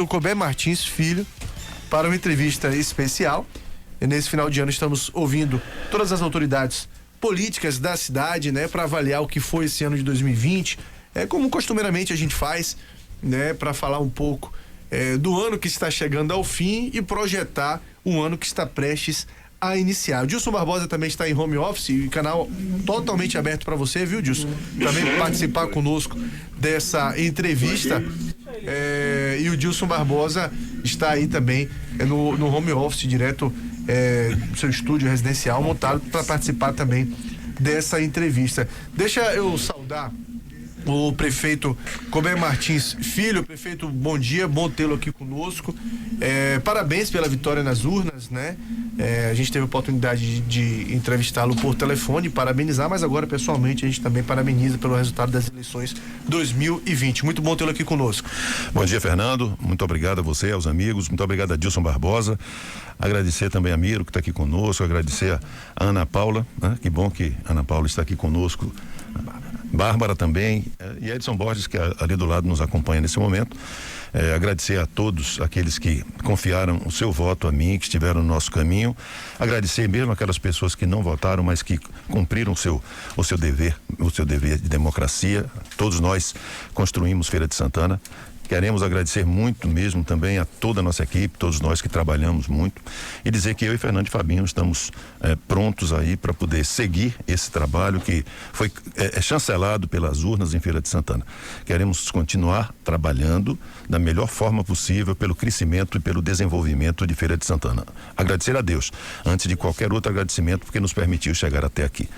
O Colbert Martins Filho para uma entrevista especial. E nesse final de ano estamos ouvindo todas as autoridades políticas da cidade, né, para avaliar o que foi esse ano de 2020. Como costumeiramente a gente faz, né, para falar um pouco do ano que está chegando ao fim e projetar um ano que está prestes a iniciar. O Dilson Barbosa também está em home office e o canal totalmente aberto para você, viu, Dilson? Também participar conosco dessa entrevista. E o Dilson Barbosa está aí também no home office, direto do seu estúdio residencial montado para participar também dessa entrevista. Deixa eu saudar o prefeito Colbert Martins Filho. Prefeito, bom dia, bom tê-lo aqui conosco. Parabéns pela vitória nas urnas, né? A gente teve a oportunidade de entrevistá-lo por telefone, parabenizar, mas agora pessoalmente a gente também parabeniza pelo resultado das eleições 2020. Muito bom tê-lo aqui conosco. Bom dia, Fernando. Muito obrigado a você, aos amigos. Muito obrigado a Dilson Barbosa. Agradecer também a Miro, que está aqui conosco. Agradecer a Ana Paula, né? Que bom que a Ana Paula está aqui conosco. Bárbara também, e Edson Borges, que ali do lado nos acompanha nesse momento. Agradecer a todos aqueles que confiaram o seu voto a mim, que estiveram no nosso caminho. Agradecer mesmo aquelas pessoas que não votaram, mas que cumpriram o seu dever de democracia. Todos nós construímos Feira de Santana. Queremos agradecer muito mesmo também a toda a nossa equipe, todos nós que trabalhamos muito, e dizer que eu e Fernando e Fabinho estamos prontos aí para poder seguir esse trabalho que foi chancelado pelas urnas em Feira de Santana. Queremos continuar trabalhando da melhor forma possível pelo crescimento e pelo desenvolvimento de Feira de Santana. Agradecer a Deus, antes de qualquer outro agradecimento, porque nos permitiu chegar até aqui.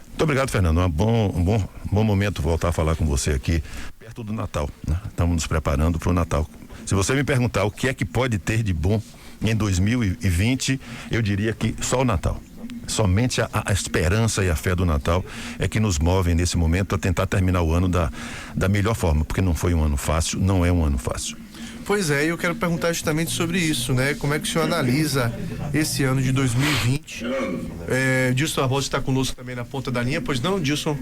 Muito obrigado, Fernando. Um bom momento voltar a falar com você aqui perto do Natal, né? Estamos nos preparando para o Natal. Se você me perguntar o que é que pode ter de bom em 2020, eu diria que só o Natal. Somente a esperança e a fé do Natal é que nos movem nesse momento a tentar terminar o ano da melhor forma, porque não foi um ano fácil, não é um ano fácil. Pois é, e eu quero perguntar justamente sobre isso, né? Como é que o senhor analisa esse ano de 2020? Dilson Barbosa está conosco também na ponta da linha, pois não, Dilson?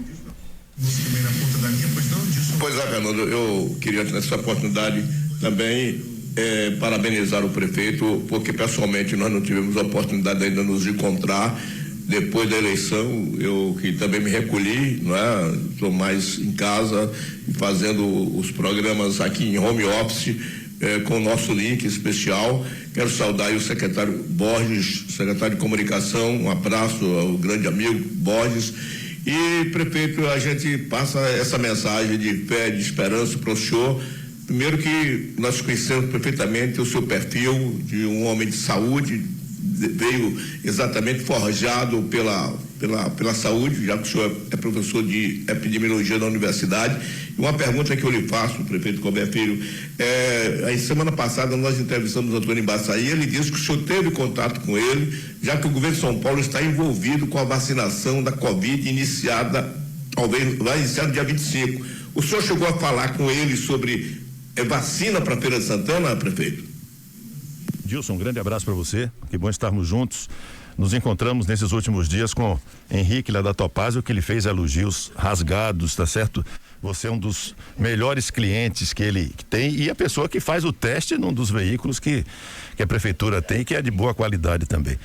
Pois é, Fernando, eu queria nessa oportunidade também parabenizar o prefeito, porque pessoalmente nós não tivemos a oportunidade ainda de nos encontrar. Depois da eleição, eu que também me recolhi, não é? Estou mais em casa, fazendo os programas aqui em home office, com o nosso link especial. Quero saudar aí o secretário Borges, secretário de Comunicação, um abraço ao grande amigo Borges. E, prefeito, a gente passa essa mensagem de fé, de esperança para o senhor. Primeiro que nós conhecemos perfeitamente o seu perfil de um homem de saúde, veio exatamente forjado pela saúde, já que o senhor é professor de epidemiologia da universidade. E uma pergunta que eu lhe faço, prefeito Colbert Filho, a semana passada nós entrevistamos o Antônio Baçaí, ele disse que o senhor teve contato com ele, já que o governo de São Paulo está envolvido com a vacinação da Covid iniciada, talvez vai iniciar no dia 25. O senhor chegou a falar com ele sobre vacina para Feira de Santana, prefeito? Dilson, um grande abraço para você, que bom estarmos juntos. Nos encontramos nesses últimos dias com Henrique lá da Topázio, que ele fez elogios rasgados, tá certo? Você é um dos melhores clientes que ele tem e a pessoa que faz o teste num dos veículos que a prefeitura tem, que é de boa qualidade também.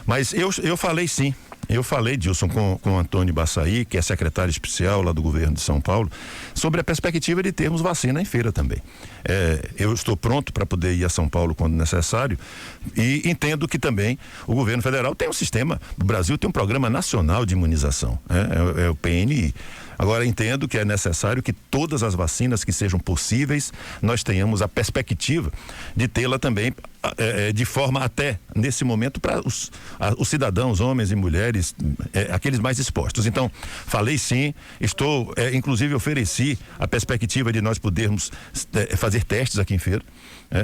Mas eu falei sim. Eu falei, Dilson, com o Antônio Baçaí, que é secretário especial lá do governo de São Paulo, sobre a perspectiva de termos vacina em feira também. Eu estou pronto para poder ir a São Paulo quando necessário e entendo que também o governo federal tem um sistema, o Brasil tem um programa nacional de imunização, é o PNI. Agora, entendo que é necessário que todas as vacinas que sejam possíveis, nós tenhamos a perspectiva de tê-la também de forma até, nesse momento, para os cidadãos, homens e mulheres, aqueles mais expostos. Então, falei sim, inclusive ofereci a perspectiva de nós podermos fazer testes aqui em feira.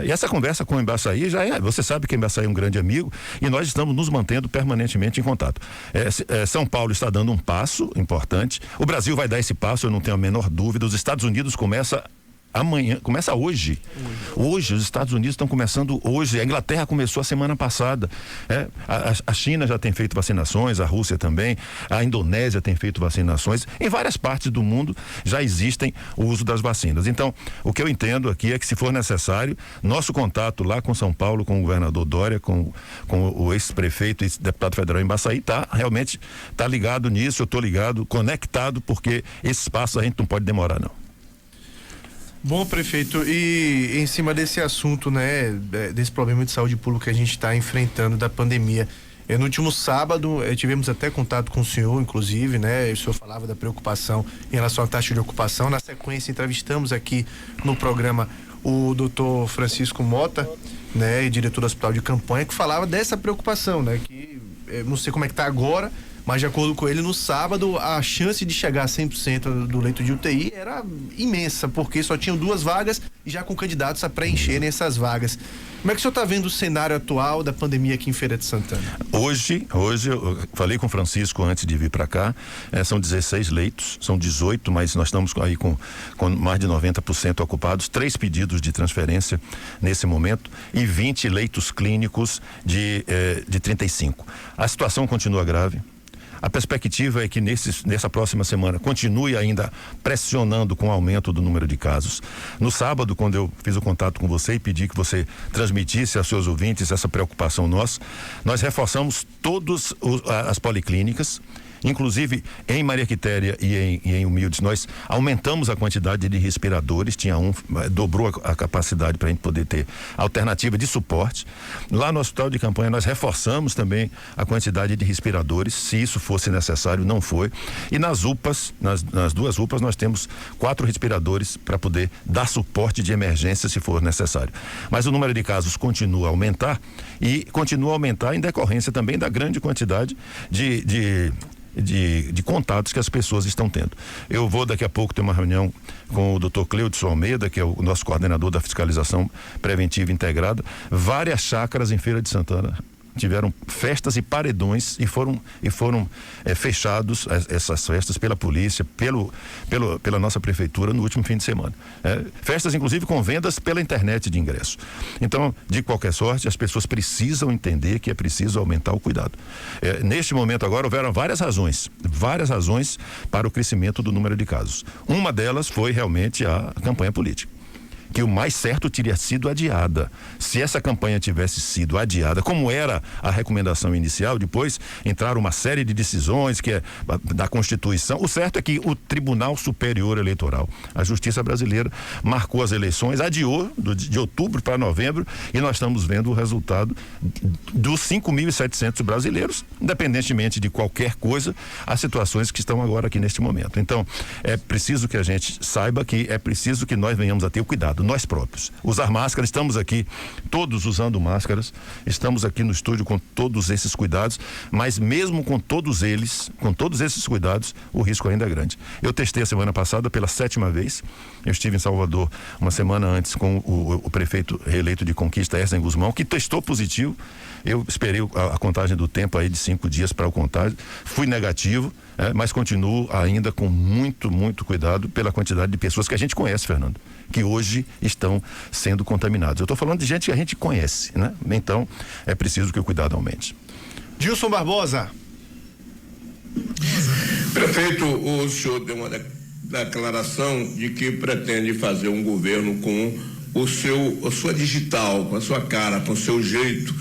E essa conversa com o Embaçaí você sabe que o Embaçaí é um grande amigo e nós estamos nos mantendo permanentemente em contato. São Paulo está dando um passo importante, o Brasil vai dar esse passo, eu não tenho a menor dúvida. Os Estados Unidos começa amanhã, começa hoje. Hoje, os Estados Unidos estão começando hoje, a Inglaterra começou a semana passada. A China já tem feito vacinações, a Rússia também, a Indonésia tem feito vacinações. Em várias partes do mundo já existem o uso das vacinas. Então, o que eu entendo aqui é que, se for necessário, nosso contato lá com São Paulo, com o governador Dória, com o ex-prefeito e deputado federal Embaçaí, realmente está ligado nisso, eu estou ligado, conectado, porque esses passos a gente não pode demorar, não. Bom, prefeito, e em cima desse assunto, né, desse problema de saúde pública que a gente está enfrentando da pandemia, no último sábado tivemos até contato com o senhor, inclusive, né, o senhor falava da preocupação em relação à taxa de ocupação. Na sequência, entrevistamos aqui no programa o doutor Francisco Mota, né, diretor do Hospital de Campanha, que falava dessa preocupação, né, que não sei como é que está agora, mas de acordo com ele, no sábado, a chance de chegar a 100% do leito de UTI era imensa, porque só tinham 2 vagas e já com candidatos a preencherem essas vagas. Como é que o senhor está vendo o cenário atual da pandemia aqui em Feira de Santana? Hoje eu falei com o Francisco antes de vir para cá, são 16 leitos, são 18, mas nós estamos aí com mais de 90% ocupados, 3 pedidos de transferência nesse momento e 20 leitos clínicos de 35. A situação continua grave. A perspectiva é que nessa próxima semana continue ainda pressionando com o aumento do número de casos. No sábado, quando eu fiz o contato com você e pedi que você transmitisse aos seus ouvintes essa preocupação nossa, nós reforçamos todas as policlínicas. Inclusive, em Maria Quitéria e em Humildes, nós aumentamos a quantidade de respiradores, dobrou a capacidade para a gente poder ter alternativa de suporte. Lá no Hospital de Campanha, nós reforçamos também a quantidade de respiradores, se isso fosse necessário, não foi. E nas UPAs, nas 2 UPAs, nós temos 4 respiradores para poder dar suporte de emergência se for necessário. Mas o número de casos continua a aumentar e continua a aumentar em decorrência também da grande quantidade de contatos que as pessoas estão tendo. Eu vou daqui a pouco ter uma reunião com o Dr. Cleudson Almeida, que é o nosso coordenador da fiscalização preventiva integrada. Várias chácaras em Feira de Santana tiveram festas e paredões e foram fechados essas festas pela polícia, pela nossa prefeitura no último fim de semana. Festas inclusive com vendas pela internet de ingresso. Então, de qualquer sorte, as pessoas precisam entender que é preciso aumentar o cuidado. Neste momento agora houveram várias razões para o crescimento do número de casos. Uma delas foi realmente a campanha política, que o mais certo teria sido adiada. Se essa campanha tivesse sido adiada, como era a recomendação inicial, depois entraram uma série de decisões que é da Constituição. O certo é que o Tribunal Superior Eleitoral, a Justiça Brasileira, marcou as eleições, adiou de outubro para novembro, e nós estamos vendo o resultado dos 5.700 brasileiros, independentemente de qualquer coisa, as situações que estão agora aqui neste momento. Então, é preciso que a gente saiba que é preciso que nós venhamos a ter o cuidado, nós próprios. Usar máscara, estamos aqui todos usando máscaras, estamos aqui no estúdio com todos esses cuidados, mas mesmo com todos esses cuidados, o risco ainda é grande. Eu testei a semana passada pela 7ª vez, eu estive em Salvador uma semana antes com o prefeito reeleito de Conquista, Ersen Guzmão, que testou positivo. Eu esperei a contagem do tempo aí de 5 dias para o contágio, fui negativo, mas continuo ainda com muito, muito cuidado pela quantidade de pessoas que a gente conhece, Fernando, que hoje estão sendo contaminados. Eu estou falando de gente que a gente conhece, né? Então, é preciso que o cuidado aumente. Dilson Barbosa. Prefeito, o senhor deu uma declaração de que pretende fazer um governo com a sua digital, com a sua cara, com o seu jeito.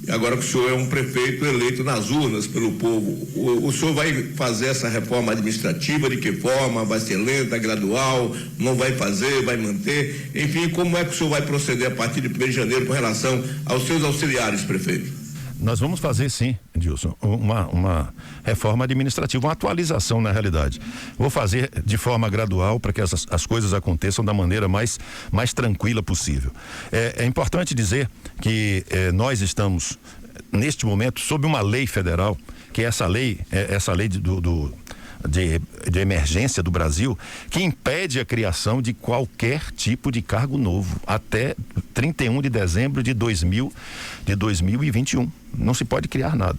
Agora que o senhor é um prefeito eleito nas urnas pelo povo, o senhor vai fazer essa reforma administrativa? De que forma? Vai ser lenta, gradual? Não vai fazer? Vai manter? Enfim, como é que o senhor vai proceder a partir de 1º de janeiro com relação aos seus auxiliares, prefeito? Nós vamos fazer, sim, Dilson, uma reforma administrativa, uma atualização na realidade. Vou fazer de forma gradual para que as coisas aconteçam da maneira mais tranquila possível. É importante dizer que nós estamos, neste momento, sob uma lei federal, que é essa lei de emergência do Brasil que impede a criação de qualquer tipo de cargo novo até 31 de dezembro de 2021. Não se pode criar nada.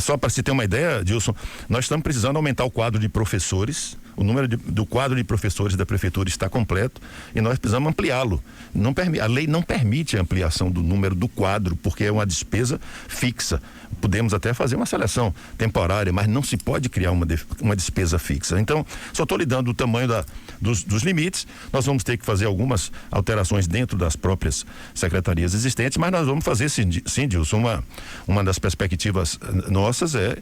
Só para se ter uma ideia, Dilson, nós estamos precisando aumentar o quadro de professores. O número do quadro de professores da prefeitura está completo e nós precisamos ampliá-lo. A lei não permite a ampliação do número do quadro, porque é uma despesa fixa. Podemos até fazer uma seleção temporária, mas não se pode criar uma despesa fixa. Então, só estou lhe dando o tamanho dos limites. Nós vamos ter que fazer algumas alterações dentro das próprias secretarias existentes, mas nós vamos fazer, sim, Dilson, uma das perspectivas nossas é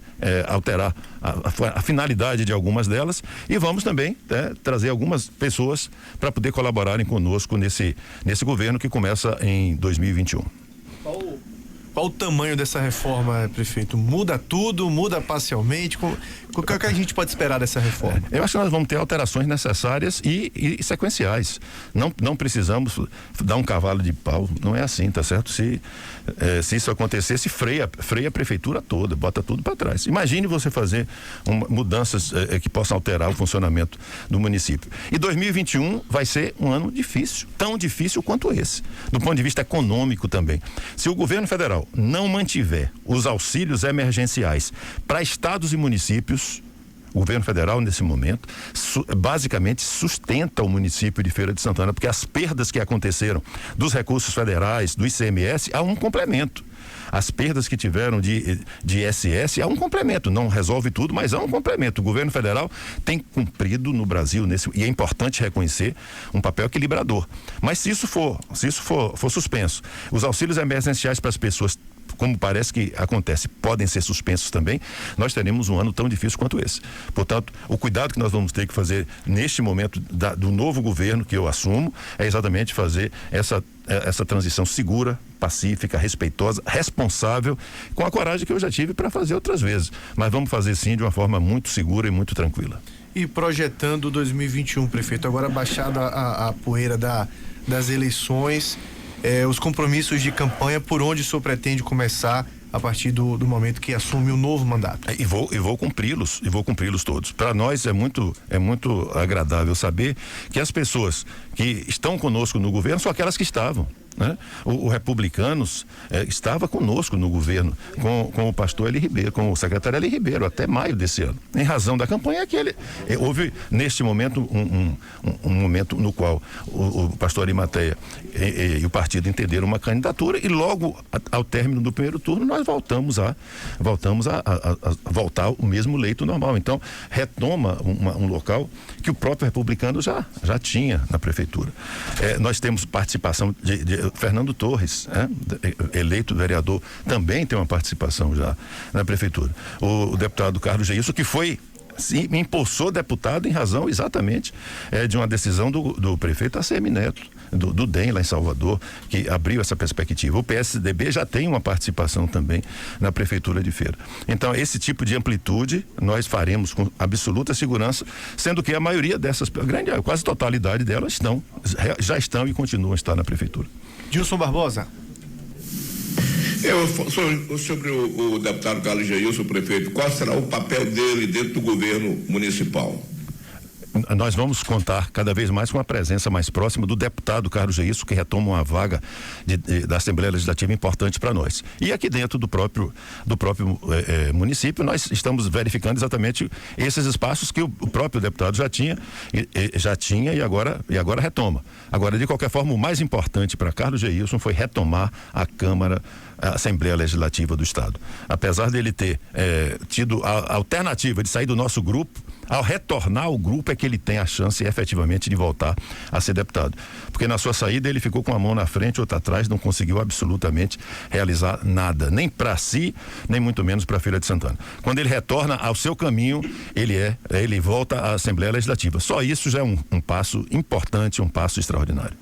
alterar a finalidade de algumas delas e vamos também trazer algumas pessoas para poder colaborarem conosco nesse governo que começa em 2021. Qual o tamanho dessa reforma, prefeito? Muda tudo? Muda parcialmente? O que a gente pode esperar dessa reforma? Eu acho que nós vamos ter alterações necessárias e sequenciais. Não precisamos dar um cavalo de pau, não é assim, tá certo? Se isso acontecesse, freia a prefeitura toda, bota tudo para trás. Imagine você fazer mudanças que possam alterar o funcionamento do município. E 2021 vai ser um ano difícil, tão difícil quanto esse, do ponto de vista econômico também. Se o governo federal não mantiver os auxílios emergenciais para estados e municípios, o governo federal, nesse momento, basicamente sustenta o município de Feira de Santana, porque as perdas que aconteceram dos recursos federais, do ICMS, há um complemento. As perdas que tiveram de ISS há um complemento, não resolve tudo, mas há um complemento. O governo federal tem cumprido no Brasil, e é importante reconhecer, um papel equilibrador. Mas se isso for suspenso, os auxílios emergenciais para as pessoas, como parece que acontece, podem ser suspensos também, nós teremos um ano tão difícil quanto esse. Portanto, o cuidado que nós vamos ter que fazer neste momento do novo governo que eu assumo é exatamente fazer essa transição segura, pacífica, respeitosa, responsável, com a coragem que eu já tive para fazer outras vezes. Mas vamos fazer sim de uma forma muito segura e muito tranquila. E projetando 2021, prefeito, agora baixada a poeira das eleições, os compromissos de campanha, por onde o senhor pretende começar a partir do momento que assume o novo mandato? E vou cumpri-los todos. Para nós é muito agradável saber que as pessoas que estão conosco no governo são aquelas que estavam. Né? O Republicanos estava conosco no governo com o pastor Eli Ribeiro, com o secretário Eli Ribeiro, até maio desse ano. Em razão da campanha que houve neste momento um momento no qual o pastor Arimateia e o partido entenderam uma candidatura e logo ao término do primeiro turno nós voltamos a voltar ao mesmo leito normal. Então retoma um local que o próprio Republicano já tinha na prefeitura. Nós temos participação de Fernando Torres, eleito vereador, também tem uma participação já na prefeitura. O deputado Carlos Geilson, que foi me impulsou deputado em razão exatamente de uma decisão do prefeito ACM Neto, do DEM lá em Salvador, que abriu essa perspectiva. O PSDB já tem uma participação também na prefeitura de Feira. Então, esse tipo de amplitude nós faremos com absoluta segurança, sendo que a maioria dessas, quase totalidade delas já estão e continuam a estar na prefeitura. Dilson Barbosa. Sobre o deputado Carlos Geilson, prefeito, qual será o papel dele dentro do governo municipal? Nós vamos contar cada vez mais com a presença mais próxima do deputado Carlos Geilson, que retoma uma vaga da Assembleia Legislativa importante para nós. E aqui dentro do próprio município, nós estamos verificando exatamente esses espaços que o próprio deputado já tinha e agora retoma. Agora, de qualquer forma, o mais importante para Carlos Geilson foi retomar a Assembleia Legislativa do Estado. Apesar dele ter tido a alternativa de sair do nosso grupo, ao retornar ao grupo é que ele tem a chance efetivamente de voltar a ser deputado. Porque na sua saída ele ficou com a mão na frente, outra atrás, não conseguiu absolutamente realizar nada, nem para si, nem muito menos para a Feira de Santana. Quando ele retorna ao seu caminho, ele volta à Assembleia Legislativa. Só isso já é um passo importante, um passo extraordinário.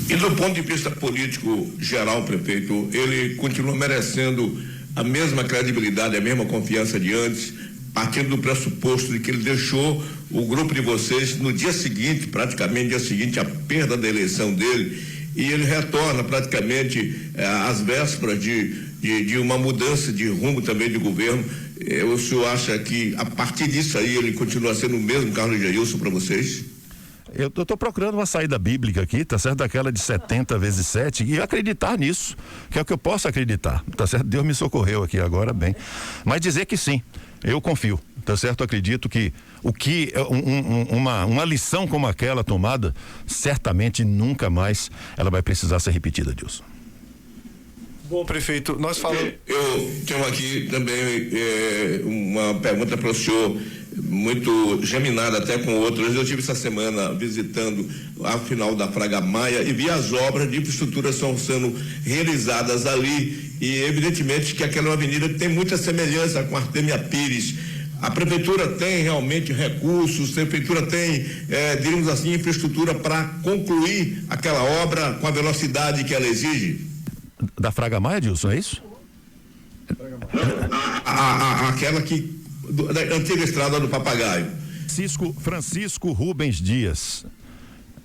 E do ponto de vista político geral, prefeito, ele continua merecendo a mesma credibilidade, a mesma confiança de antes, partindo do pressuposto de que ele deixou o grupo de vocês no dia seguinte, praticamente dia seguinte à perda da eleição dele, e ele retorna praticamente às vésperas de de uma mudança de rumo também de governo. O senhor acha que a partir disso aí ele continua sendo o mesmo Carlos Geilson para vocês? Eu estou procurando uma saída bíblica aqui, tá certo? Daquela de 70 vezes 7 e acreditar nisso, que é o que eu posso acreditar, tá certo? Deus me socorreu aqui agora, bem. Mas dizer que sim, eu confio, tá certo? Eu acredito que uma lição como aquela tomada, certamente nunca mais ela vai precisar ser repetida, Dilson. Bom, prefeito, nós falamos... Eu tenho aqui também uma pergunta para o senhor, muito geminada até com outras. Eu estive essa semana visitando a final da Fraga Maia e vi as obras de infraestrutura estão sendo realizadas ali e evidentemente que aquela avenida tem muita semelhança com a Artemia Pires. A prefeitura tem realmente recursos, a prefeitura tem, diríamos assim, infraestrutura para concluir aquela obra com a velocidade que ela exige? Da Fraga Maia, Dilson, é isso? Aquela da antiga estrada do Papagaio. Francisco Rubens Dias.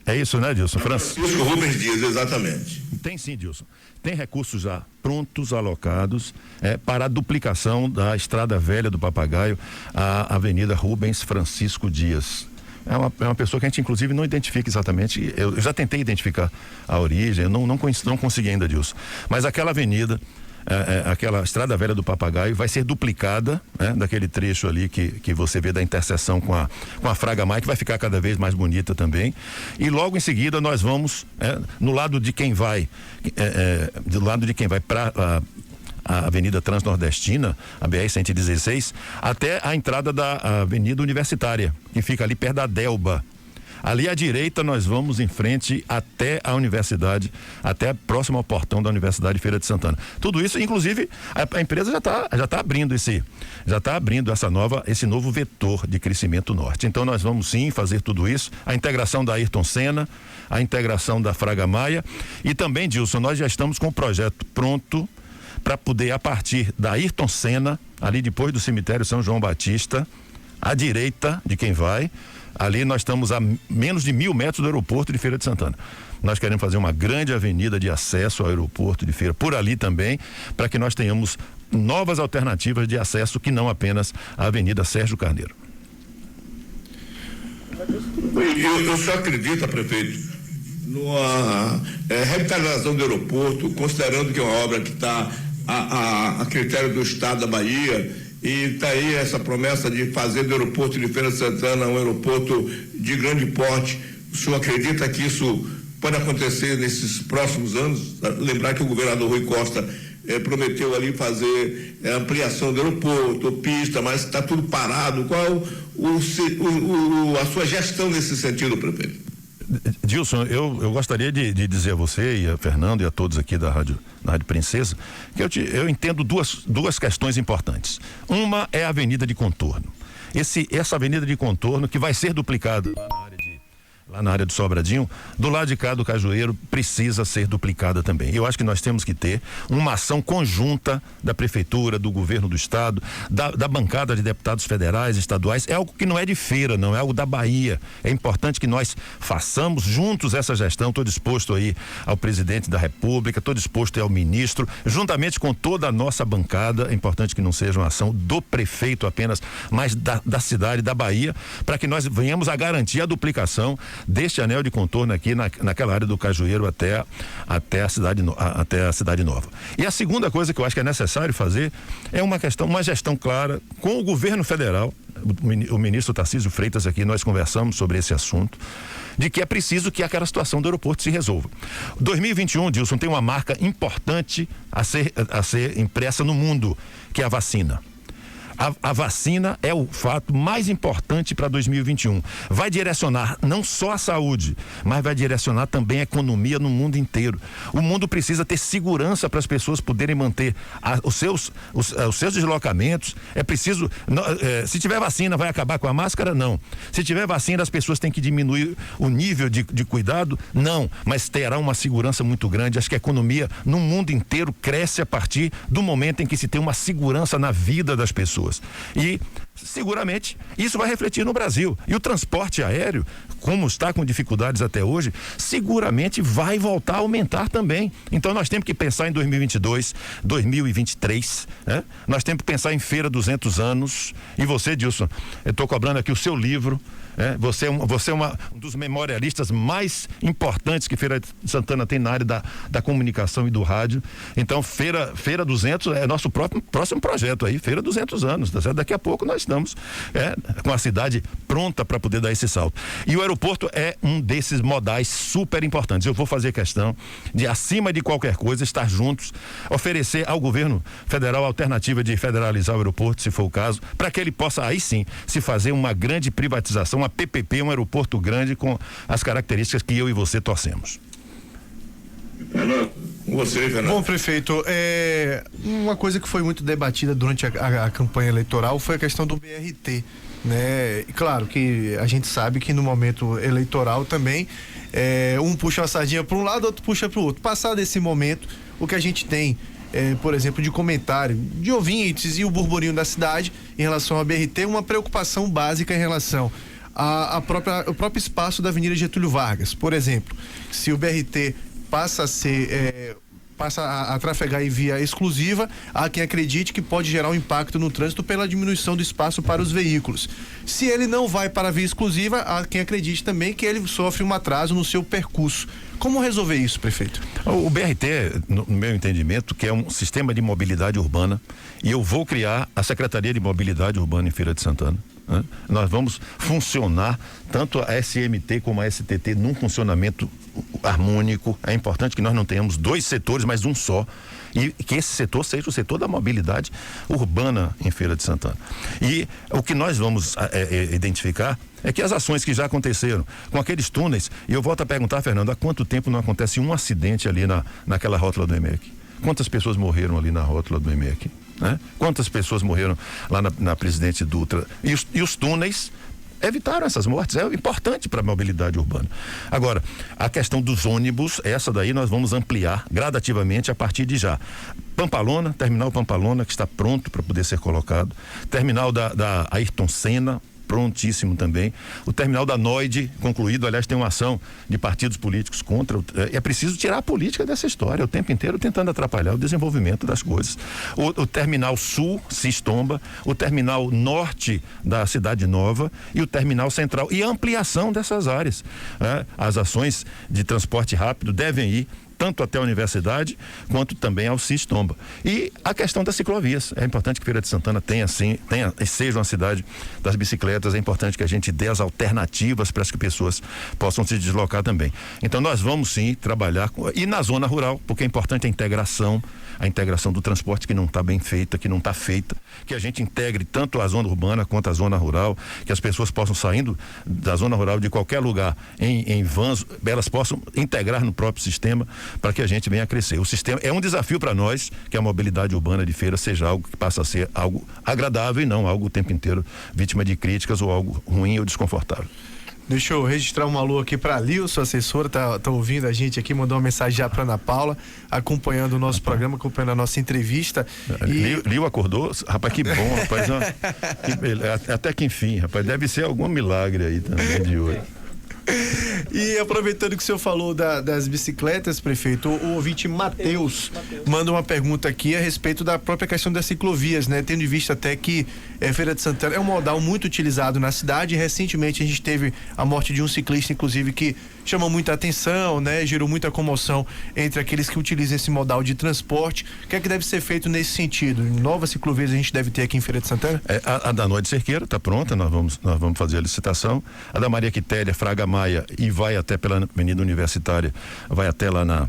É isso, né, Dilson? Francisco Rubens Dias, exatamente. Tem sim, Dilson. Tem recursos já prontos, alocados, para a duplicação da Estrada Velha do Papagaio, a Avenida Rubens Francisco Dias. É uma pessoa que a gente, inclusive, não identifica exatamente. Eu já tentei identificar a origem, eu não consegui ainda, Dilson. Mas aquela avenida, aquela Estrada Velha do Papagaio, vai ser duplicada, daquele trecho ali que você vê da interseção com a Fraga Maia, que vai ficar cada vez mais bonita também. E logo em seguida nós vamos, no lado de quem vai, do lado de quem vai para a Avenida Transnordestina, a BR-116, até a entrada da Avenida Universitária, que fica ali perto da Delba. Ali à direita nós vamos em frente até a universidade, até próximo ao portão da Universidade Feira de Santana. Tudo isso, inclusive, a empresa já tá abrindo esse novo vetor de crescimento norte. Então nós vamos sim fazer tudo isso, a integração da Ayrton Senna, a integração da Fraga Maia e também, Dilson, nós já estamos com o projeto pronto para poder, a partir da Ayrton Senna, ali depois do cemitério São João Batista, à direita de quem vai, ali nós estamos a menos de 1.000 metros do aeroporto de Feira de Santana. Nós queremos fazer uma grande avenida de acesso ao aeroporto de Feira, por ali também, para que nós tenhamos novas alternativas de acesso, que não apenas a Avenida Sérgio Carneiro. Eu só acredito, prefeito, numa revitalização do aeroporto, considerando que é uma obra que está a critério do Estado da Bahia, e está aí essa promessa de fazer do aeroporto de Feira de Santana um aeroporto de grande porte. O senhor acredita que isso pode acontecer nesses próximos anos? Lembrar que o governador Rui Costa prometeu ali fazer ampliação do aeroporto, pista, mas está tudo parado. Qual a sua gestão nesse sentido, prefeito? Dilson, eu gostaria de dizer a você e a Fernando e a todos aqui da Rádio Princesa que eu entendo duas questões importantes. Uma é a avenida de contorno. Essa avenida de contorno que vai ser duplicada lá na área do Sobradinho, do lado de cá do Cajueiro, precisa ser duplicada também. Eu acho que nós temos que ter uma ação conjunta da prefeitura, do governo do estado, da bancada de deputados federais, estaduais. É algo que não é de Feira, não, é algo da Bahia. É importante que nós façamos juntos essa gestão. Estou disposto aí ao presidente da República, estou disposto aí ao ministro, juntamente com toda a nossa bancada. É importante que não seja uma ação do prefeito apenas, mas da cidade, da Bahia, para que nós venhamos a garantir a duplicação deste anel de contorno aqui naquela área do Cajueiro até a cidade nova. E a segunda coisa que eu acho que é necessário fazer é uma gestão clara com o governo federal. O ministro Tarcísio Freitas aqui, nós conversamos sobre esse assunto, de que é preciso que aquela situação do aeroporto se resolva. 2021, Dilson, tem uma marca importante a ser impressa no mundo, que é a vacina. A vacina é o fato mais importante para 2021. Vai direcionar não só a saúde, mas vai direcionar também a economia no mundo inteiro. O mundo precisa ter segurança para as pessoas poderem manter os seus deslocamentos. É preciso, se tiver vacina, vai acabar com a máscara? Não. Se tiver vacina, as pessoas têm que diminuir o nível de cuidado? Não. Mas terá uma segurança muito grande. Acho que a economia no mundo inteiro cresce a partir do momento em que se tem uma segurança na vida das pessoas. E seguramente isso vai refletir no Brasil. E o transporte aéreo, como está com dificuldades até hoje, seguramente vai voltar a aumentar também. Então nós temos que pensar em 2022, 2023, né? Nós temos que pensar em Feira 200 anos. E você, Dilson, eu estou cobrando aqui o seu livro. Você é um dos memorialistas mais importantes que Feira de Santana tem na área da comunicação e do rádio. Então, Feira 200 é nosso próximo projeto aí, Feira 200 anos, tá certo? Daqui a pouco nós estamos com a cidade pronta para poder dar esse salto. E o aeroporto é um desses modais super importantes. Eu vou fazer questão de, acima de qualquer coisa, estar juntos, oferecer ao governo federal a alternativa de federalizar o aeroporto, se for o caso, para que ele possa, aí sim, se fazer uma grande privatização, uma PPP, um aeroporto grande com as características que eu e você torcemos. Bom, prefeito, uma coisa que foi muito debatida durante a campanha eleitoral foi a questão do BRT, né? E claro que a gente sabe que no momento eleitoral também um puxa a sardinha para um lado, outro puxa para o outro. Passado esse momento, o que a gente tem por exemplo, de comentário de ouvintes e o burburinho da cidade em relação ao BRT, uma preocupação básica em relação o próprio espaço da Avenida Getúlio Vargas. Por exemplo, se o BRT passa a trafegar em via exclusiva, há quem acredite que pode gerar um impacto no trânsito pela diminuição do espaço para os veículos. Se ele não vai para a via exclusiva, há quem acredite também que ele sofre um atraso no seu percurso. Como resolver isso, prefeito? O BRT, no meu entendimento, que é um sistema de mobilidade urbana, e eu vou criar a Secretaria de Mobilidade Urbana em Feira de Santana. Nós vamos funcionar tanto a SMT como a STT num funcionamento harmônico. É importante que nós não tenhamos dois setores, mas um só, e que esse setor seja o setor da mobilidade urbana em Feira de Santana. E o que nós vamos identificar é que as ações que já aconteceram com aqueles túneis, e eu volto a perguntar, Fernando, há quanto tempo não acontece um acidente ali naquela rótula do EMEC? Quantas pessoas morreram ali na rótula do EMEC? Né? Quantas pessoas morreram lá na Presidente Dutra? E os túneis evitaram essas mortes. É importante para a mobilidade urbana. Agora, a questão dos ônibus, essa daí nós vamos ampliar gradativamente a partir de já. Pampalona, terminal Pampalona, que está pronto para poder ser colocado. Terminal da Ayrton Senna, prontíssimo também. O terminal da Noide, concluído. Aliás, tem uma ação de partidos políticos contra. É preciso tirar a política dessa história, o tempo inteiro tentando atrapalhar o desenvolvimento das coisas. O terminal sul, Cistomba, o terminal norte da Cidade Nova e o terminal central. E a ampliação dessas áreas. As ações de transporte rápido devem ir tanto até a universidade, quanto também ao Cistomba. E a questão das ciclovias. É importante que Feira de Santana seja uma cidade das bicicletas. É importante que a gente dê as alternativas para que pessoas possam se deslocar também. Então nós vamos sim trabalhar e na zona rural, porque é importante a integração do transporte que não está bem feita, que não está feita, que a gente integre tanto a zona urbana quanto a zona rural, que as pessoas possam, saindo da zona rural de qualquer lugar em vans, elas possam integrar no próprio sistema, para que a gente venha a crescer. O sistema é um desafio para nós, que a mobilidade urbana de Feira seja algo que passa a ser algo agradável e não algo o tempo inteiro vítima de críticas ou algo ruim ou desconfortável. Deixa eu registrar um alô aqui para a Lil, sua assessora, tá ouvindo a gente aqui, mandou uma mensagem já para Ana Paula, acompanhando o nosso programa, acompanhando a nossa entrevista. Lil acordou? Rapaz, que bom, rapaz. Até que enfim, rapaz, deve ser algum milagre aí também de hoje. E aproveitando que o senhor falou das bicicletas, prefeito, o ouvinte Matheus manda uma pergunta aqui a respeito da própria questão das ciclovias, né? Tendo em vista até que Feira de Santana é um modal muito utilizado na cidade. Recentemente a gente teve a morte de um ciclista, inclusive, que chamou muita atenção, né? Gerou muita comoção entre aqueles que utilizam esse modal de transporte. O que é que deve ser feito nesse sentido? Novas ciclovias a gente deve ter aqui em Feira de Santana? A da Noite Cerqueira está pronta, nós vamos fazer a licitação. A da Maria Quitéria, Fraga Maia, e vai até pela Avenida Universitária, vai até lá na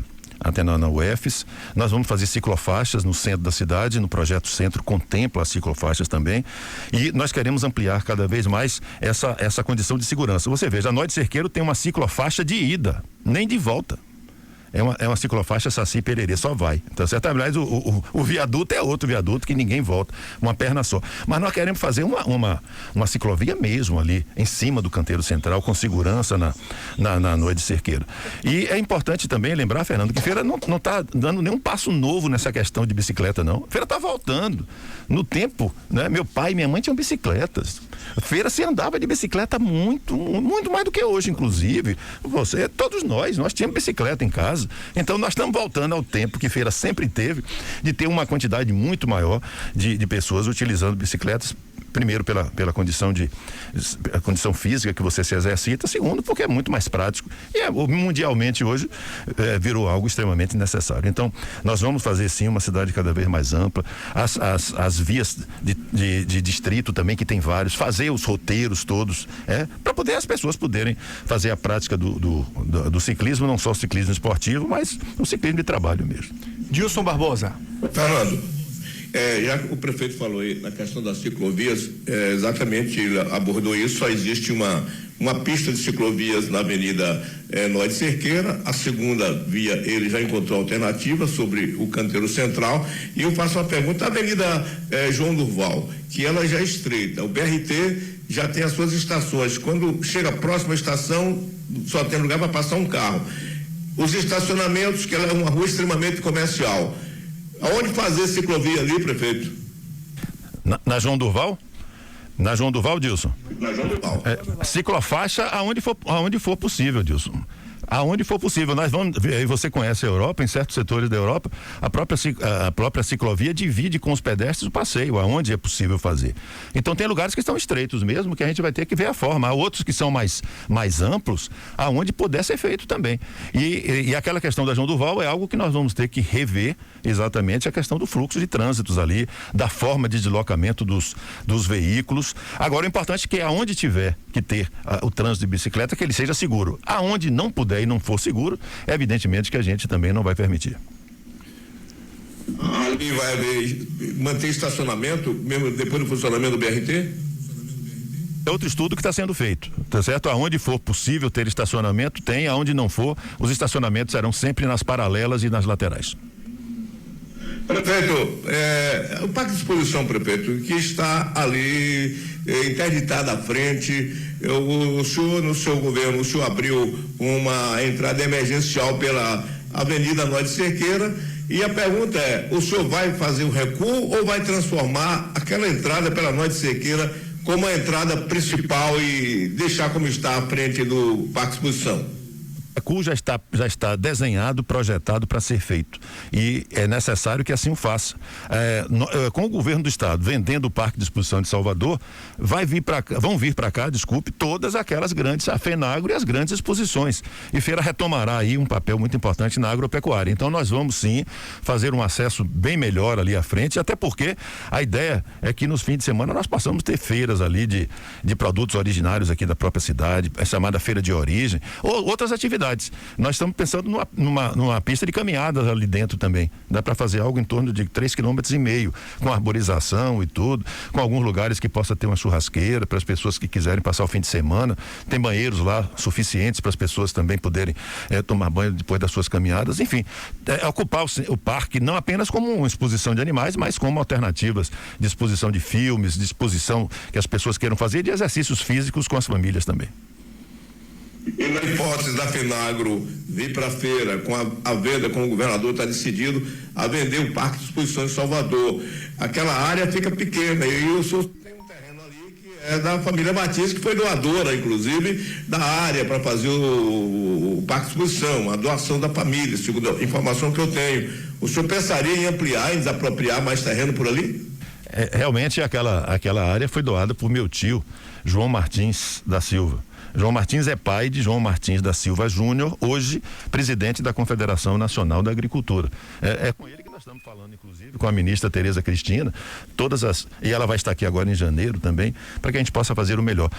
UFES. Nós vamos fazer ciclofaixas no centro da cidade, no projeto Centro contempla as ciclofaixas também, e nós queremos ampliar cada vez mais essa condição de segurança. Você veja, a Noite Cerqueiro tem uma ciclofaixa de ida, nem de volta. é uma ciclofaixa Saci Pererê, só vai. Então, certo? Aliás, o viaduto é outro viaduto que ninguém volta, uma perna só. Mas nós queremos fazer uma ciclovia mesmo ali, em cima do canteiro central, com segurança no Ed Cerqueira. E é importante também lembrar, Fernando, que Feira não está dando nenhum passo novo nessa questão de bicicleta, não. Feira está voltando. No tempo, né? Meu pai e minha mãe tinham bicicletas. Feira se andava de bicicleta muito mais do que hoje, inclusive. Todos nós tínhamos bicicleta em casa. Então nós estamos voltando ao tempo que Feira sempre teve, de ter uma quantidade muito maior de pessoas utilizando bicicletas. Primeiro, pela condição a condição física que você se exercita. Segundo, porque é muito mais prático. E mundialmente hoje virou algo extremamente necessário. Então, nós vamos fazer sim uma cidade cada vez mais ampla. As vias de distrito também, que tem vários, fazer os roteiros todos, para poder as pessoas poderem fazer a prática do ciclismo, não só o ciclismo esportivo, mas o ciclismo de trabalho mesmo. Dilson Barbosa. Fernando, já que o prefeito falou aí na questão das ciclovias, exatamente ele abordou isso. Só existe uma pista de ciclovias na Avenida Noé Cerqueira. A segunda via ele já encontrou alternativa sobre o canteiro central. E eu faço uma pergunta: a Avenida João Durval, que ela já é estreita, o BRT já tem as suas estações. Quando chega a próxima estação, só tem lugar para passar um carro. Os estacionamentos, que ela é uma rua extremamente comercial. Aonde fazer ciclovia ali, prefeito? Na João Durval? Na João Durval, Dilson? Na João Durval. Ciclofaixa aonde for possível, Dilson. Aonde for possível. Nós vamos, você conhece a Europa, em certos setores da Europa, a própria ciclovia divide com os pedestres o passeio, aonde é possível fazer. Então tem lugares que estão estreitos mesmo, que a gente vai ter que ver a forma. Há outros que são mais amplos, aonde puder ser feito também. E aquela questão da João Durval é algo que nós vamos ter que rever, exatamente a questão do fluxo de trânsitos ali, da forma de deslocamento dos veículos. Agora, o importante é que aonde tiver que ter o trânsito de bicicleta, que ele seja seguro. Aonde não puder e não for seguro, evidentemente que a gente também não vai permitir. Ali vai manter estacionamento, mesmo depois do funcionamento do BRT? É outro estudo que está sendo feito, tá certo? Aonde for possível ter estacionamento, tem. Aonde não for, os estacionamentos serão sempre nas paralelas e nas laterais. Prefeito, o Parque de Exposição, prefeito, que está ali interditado à frente, o senhor, no seu governo, o senhor abriu uma entrada emergencial pela Avenida Noé Cerqueira, e a pergunta é: o senhor vai fazer o recuo ou vai transformar aquela entrada pela Noé Cerqueira como a entrada principal e deixar como está à frente do Parque de Exposição? O recuo já está desenhado, projetado para ser feito, e é necessário que assim o faça. Com o governo do estado vendendo o Parque de Exposição de Salvador, vão vir para cá, todas aquelas grandes, a FENAGRO e as grandes exposições, e Feira retomará aí um papel muito importante na agropecuária. Então nós vamos sim fazer um acesso bem melhor ali à frente, até porque a ideia é que nos fins de semana nós possamos ter feiras ali de produtos originários aqui da própria cidade, a chamada feira de origem, ou outras atividades. Nós estamos pensando numa pista de caminhadas ali dentro também. Dá para fazer algo em torno de 3,5 km, com arborização e tudo, com alguns lugares que possa ter uma churrasqueira para as pessoas que quiserem passar o fim de semana. Tem banheiros lá suficientes para as pessoas também poderem tomar banho depois das suas caminhadas. Enfim, ocupar o parque não apenas como uma exposição de animais, mas como alternativas de exposição de filmes, de exposição que as pessoas queiram fazer, de exercícios físicos com as famílias também. E na hipótese da FENAGRO vir para a feira com a venda, como o governador está decidido a vender o Parque de Exposição de Salvador, aquela área fica pequena, e o senhor tem um terreno ali que é da família Batista, que foi doadora, inclusive, da área para fazer o Parque de Exposição, a doação da família, segundo a informação que eu tenho. O senhor pensaria em ampliar, em desapropriar mais terreno por ali? Realmente aquela área foi doada por meu tio, João Martins da Silva. João Martins é pai de João Martins da Silva Júnior, hoje presidente da Confederação Nacional da Agricultura. É com ele que nós estamos falando, inclusive, com a ministra Tereza Cristina, e ela vai estar aqui agora em janeiro também, para que a gente possa fazer o melhor.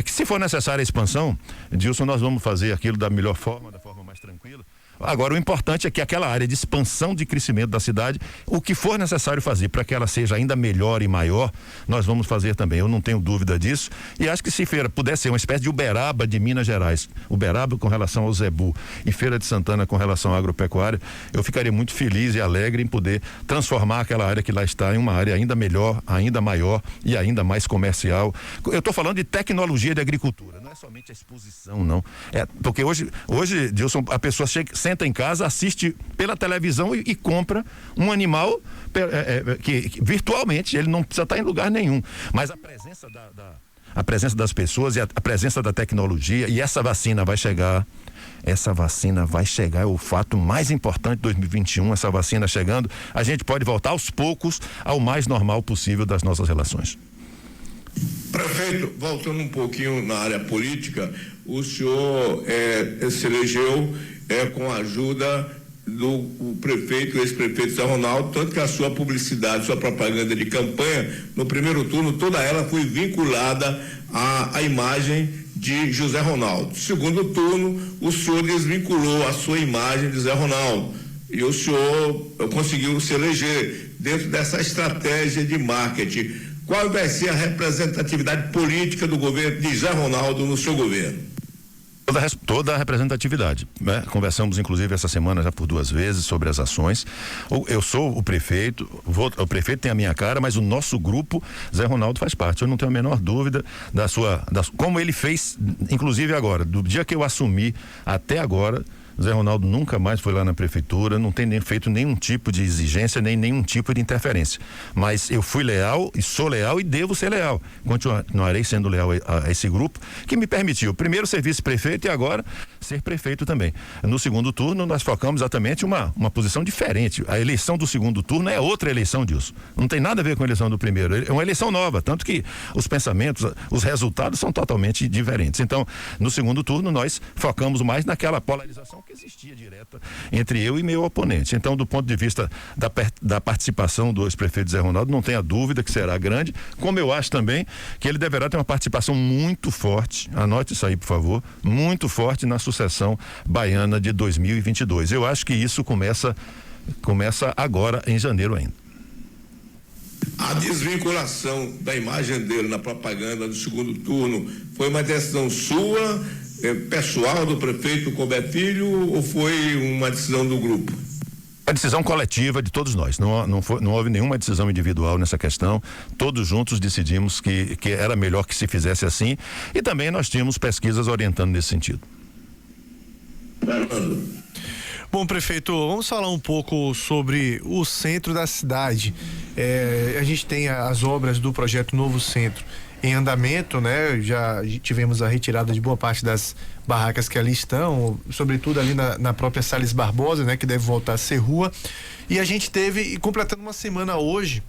Que se for necessária a expansão, Dilson, nós vamos fazer aquilo da melhor forma, da forma mais tranquila. Agora, o importante é que aquela área de expansão de crescimento da cidade, o que for necessário fazer para que ela seja ainda melhor e maior, nós vamos fazer também. Eu não tenho dúvida disso. E acho que se Feira pudesse ser uma espécie de Uberaba de Minas Gerais, Uberaba com relação ao Zebu e Feira de Santana com relação à agropecuária, eu ficaria muito feliz e alegre em poder transformar aquela área que lá está em uma área ainda melhor, ainda maior e ainda mais comercial. Eu estou falando de tecnologia de agricultura, não é somente a exposição, não. Porque hoje, Dilson, a pessoa senta em casa, assiste pela televisão e compra um animal que virtualmente ele não precisa estar em lugar nenhum. Mas a presença das pessoas e a presença da tecnologia, e essa vacina vai chegar. Essa vacina vai chegar, é o fato mais importante de 2021, essa vacina chegando, a gente pode voltar aos poucos ao mais normal possível das nossas relações. Prefeito, voltando um pouquinho na área política, o senhor se elegeu com a ajuda do prefeito, ex-prefeito Zé Ronaldo, tanto que a sua publicidade, sua propaganda de campanha, no primeiro turno, toda ela foi vinculada à imagem de José Ronaldo. Segundo turno, o senhor desvinculou a sua imagem de Zé Ronaldo e o senhor conseguiu se eleger dentro dessa estratégia de marketing. Qual vai ser a representatividade política do governo de Zé Ronaldo no seu governo? Toda a representatividade, né? Conversamos inclusive essa semana já por 2 vezes sobre as ações. Eu sou o prefeito, o prefeito tem a minha cara, mas o nosso grupo, Zé Ronaldo faz parte. Eu não tenho a menor dúvida como ele fez, inclusive agora, do dia que eu assumi até agora. Zé Ronaldo nunca mais foi lá na prefeitura, não tem feito nenhum tipo de exigência, nem nenhum tipo de interferência. Mas eu fui leal e sou leal e devo ser leal. Continuarei sendo leal a esse grupo que me permitiu primeiro ser vice-prefeito e agora ser prefeito também. No segundo turno nós focamos exatamente uma posição diferente. A eleição do segundo turno é outra eleição disso. Não tem nada a ver com a eleição do primeiro. É uma eleição nova, tanto que os pensamentos, os resultados são totalmente diferentes. Então, no segundo turno nós focamos mais naquela polarização que existia direta entre eu e meu oponente. Então, do ponto de vista da participação do ex-prefeito Zé Ronaldo, não tenha dúvida que será grande, como eu acho também que ele deverá ter uma participação muito forte, anote isso aí por favor, muito forte na sucessão baiana de 2022. Eu acho que isso começa agora em janeiro ainda. A desvinculação da imagem dele na propaganda do segundo turno foi uma decisão sua, pessoal do prefeito Colbert Filho, ou foi uma decisão do grupo? A decisão coletiva de todos nós, não houve nenhuma decisão individual nessa questão, todos juntos decidimos que era melhor que se fizesse assim e também nós tínhamos pesquisas orientando nesse sentido. Bom, prefeito, vamos falar um pouco sobre o centro da cidade. A gente tem as obras do projeto Novo Centro em andamento, né? Já tivemos a retirada de boa parte das barracas que ali estão, sobretudo ali na própria Salles Barbosa, né? Que deve voltar a ser rua. E a gente teve, completando uma semana hoje,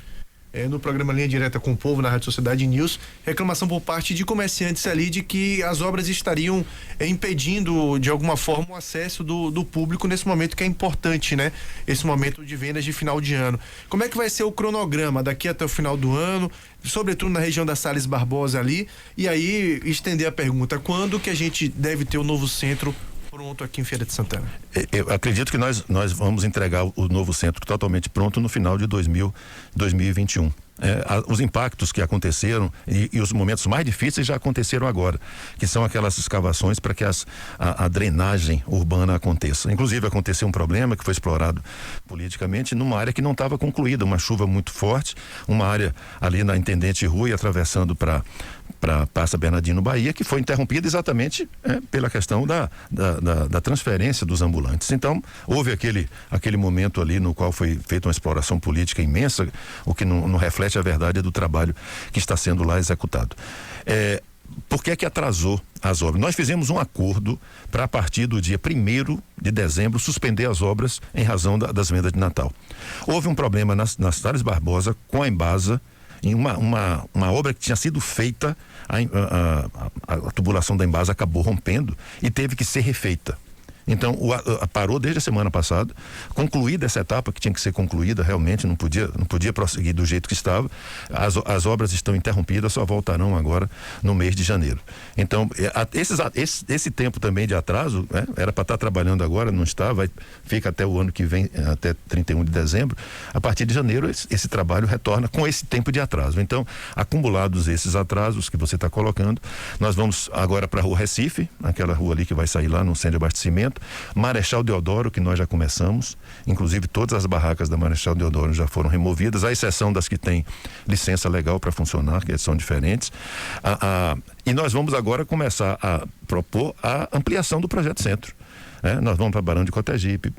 no programa Linha Direta com o Povo, na Rádio Sociedade News, reclamação por parte de comerciantes ali de que as obras estariam impedindo de alguma forma o acesso do público nesse momento que é importante, né? Esse momento de vendas de final de ano. Como é que vai ser o cronograma daqui até o final do ano, sobretudo na região da Salles Barbosa ali? E aí estender a pergunta, quando que a gente deve ter o novo centro pronto aqui em Feira de Santana? Eu acredito que nós vamos entregar o novo centro totalmente pronto no final de 2021. Os impactos que aconteceram e os momentos mais difíceis já aconteceram agora, que são aquelas escavações para que a drenagem urbana aconteça. Inclusive aconteceu um problema que foi explorado politicamente numa área que não estava concluída, uma chuva muito forte, uma área ali na Intendente Rui atravessando para Praça Bernardino Bahia, que foi interrompida exatamente pela questão da transferência dos ambulantes. Então, houve aquele momento ali no qual foi feita uma exploração política imensa, o que não reflete a verdade do trabalho que está sendo lá executado. Por que atrasou as obras? Nós fizemos um acordo para, a partir do dia 1º de dezembro, suspender as obras em razão das vendas de Natal. Houve um problema nas Salles Barbosa com a Embasa, em uma obra que tinha sido feita, a tubulação da Embasa acabou rompendo e teve que ser refeita. Então, parou desde a semana passada, concluída essa etapa que tinha que ser concluída, realmente não podia prosseguir do jeito que estava. As obras estão interrompidas, só voltarão agora no mês de janeiro. Então, esse tempo também de atraso, né, era para estar trabalhando agora, não está, fica até o ano que vem, até 31 de dezembro. A partir de janeiro, esse trabalho retorna com esse tempo de atraso. Então, acumulados esses atrasos que você está colocando, nós vamos agora para a Rua Recife, aquela rua ali que vai sair lá no centro de abastecimento, Marechal Deodoro, que nós já começamos, inclusive todas as barracas da Marechal Deodoro já foram removidas, à exceção das que têm licença legal para funcionar, que são diferentes. E nós vamos agora começar a propor a ampliação do projeto Centro. Nós vamos para Barão de Cotegipe,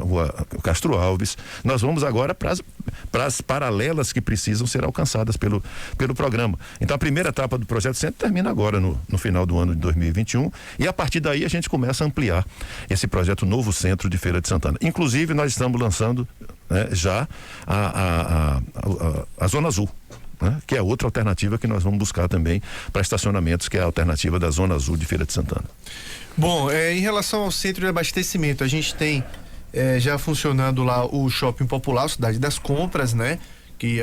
Rua Castro Alves. Nós vamos agora para as paralelas que precisam ser alcançadas pelo programa. Então, a primeira etapa do Projeto Centro termina agora no final do ano de 2021 e a partir daí a gente começa a ampliar esse projeto Novo Centro de Feira de Santana. Inclusive, nós estamos lançando já a Zona Azul, que é outra alternativa que nós vamos buscar também para estacionamentos, que é a alternativa da Zona Azul de Feira de Santana. Bom, em relação ao centro de abastecimento, a gente tem já funcionando lá o Shopping Popular, Cidade das Compras, né? Que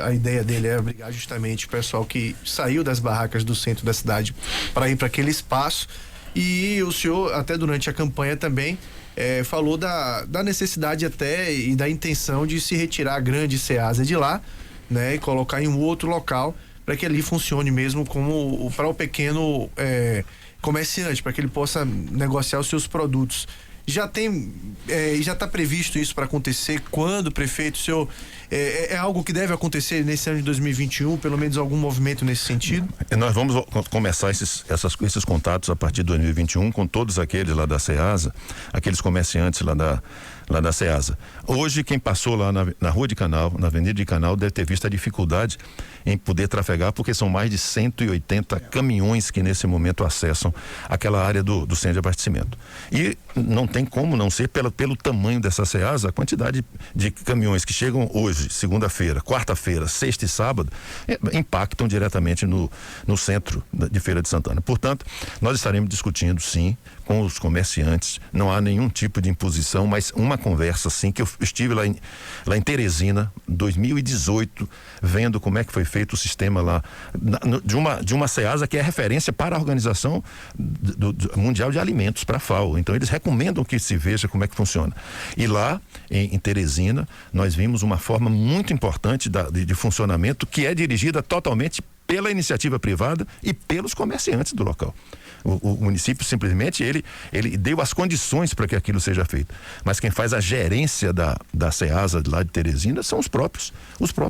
a ideia dele é abrigar justamente o pessoal que saiu das barracas do centro da cidade para ir para aquele espaço. E o senhor, até durante a campanha também, falou da necessidade até e da intenção de se retirar a grande Ceasa de lá, né? E colocar em um outro local para que ali funcione mesmo como para o pequeno comerciante, para que ele possa negociar os seus produtos. Já está previsto isso para acontecer? Quando, prefeito, o senhor, é algo que deve acontecer nesse ano de 2021, pelo menos algum movimento nesse sentido? Nós vamos começar esses contatos a partir de 2021 com todos aqueles lá da Ceasa, aqueles comerciantes lá da Ceasa. Hoje, quem passou lá na Rua de Canal, na Avenida de Canal, deve ter visto a dificuldade em poder trafegar, porque são mais de 180 caminhões que nesse momento acessam aquela área do centro de abastecimento. E não tem como não ser, pelo tamanho dessa Ceasa, a quantidade de caminhões que chegam hoje, segunda-feira, quarta-feira, sexta e sábado, impactam diretamente no centro de Feira de Santana. Portanto, nós estaremos discutindo, sim, com os comerciantes. Não há nenhum tipo de imposição, mas uma conversa, sim, que eu estive lá em Teresina, 2018, vendo como é que foi feito o sistema lá de uma Ceasa que é referência para a Organização Mundial de Alimentos, para a FAO. Então, eles recomendam que se veja como é que funciona. E lá em Teresina, nós vimos uma forma muito importante de funcionamento, que é dirigida totalmente pela iniciativa privada e pelos comerciantes do local. O município simplesmente ele deu as condições para que aquilo seja feito, mas quem faz a gerência da Ceasa lá de Teresina são os próprios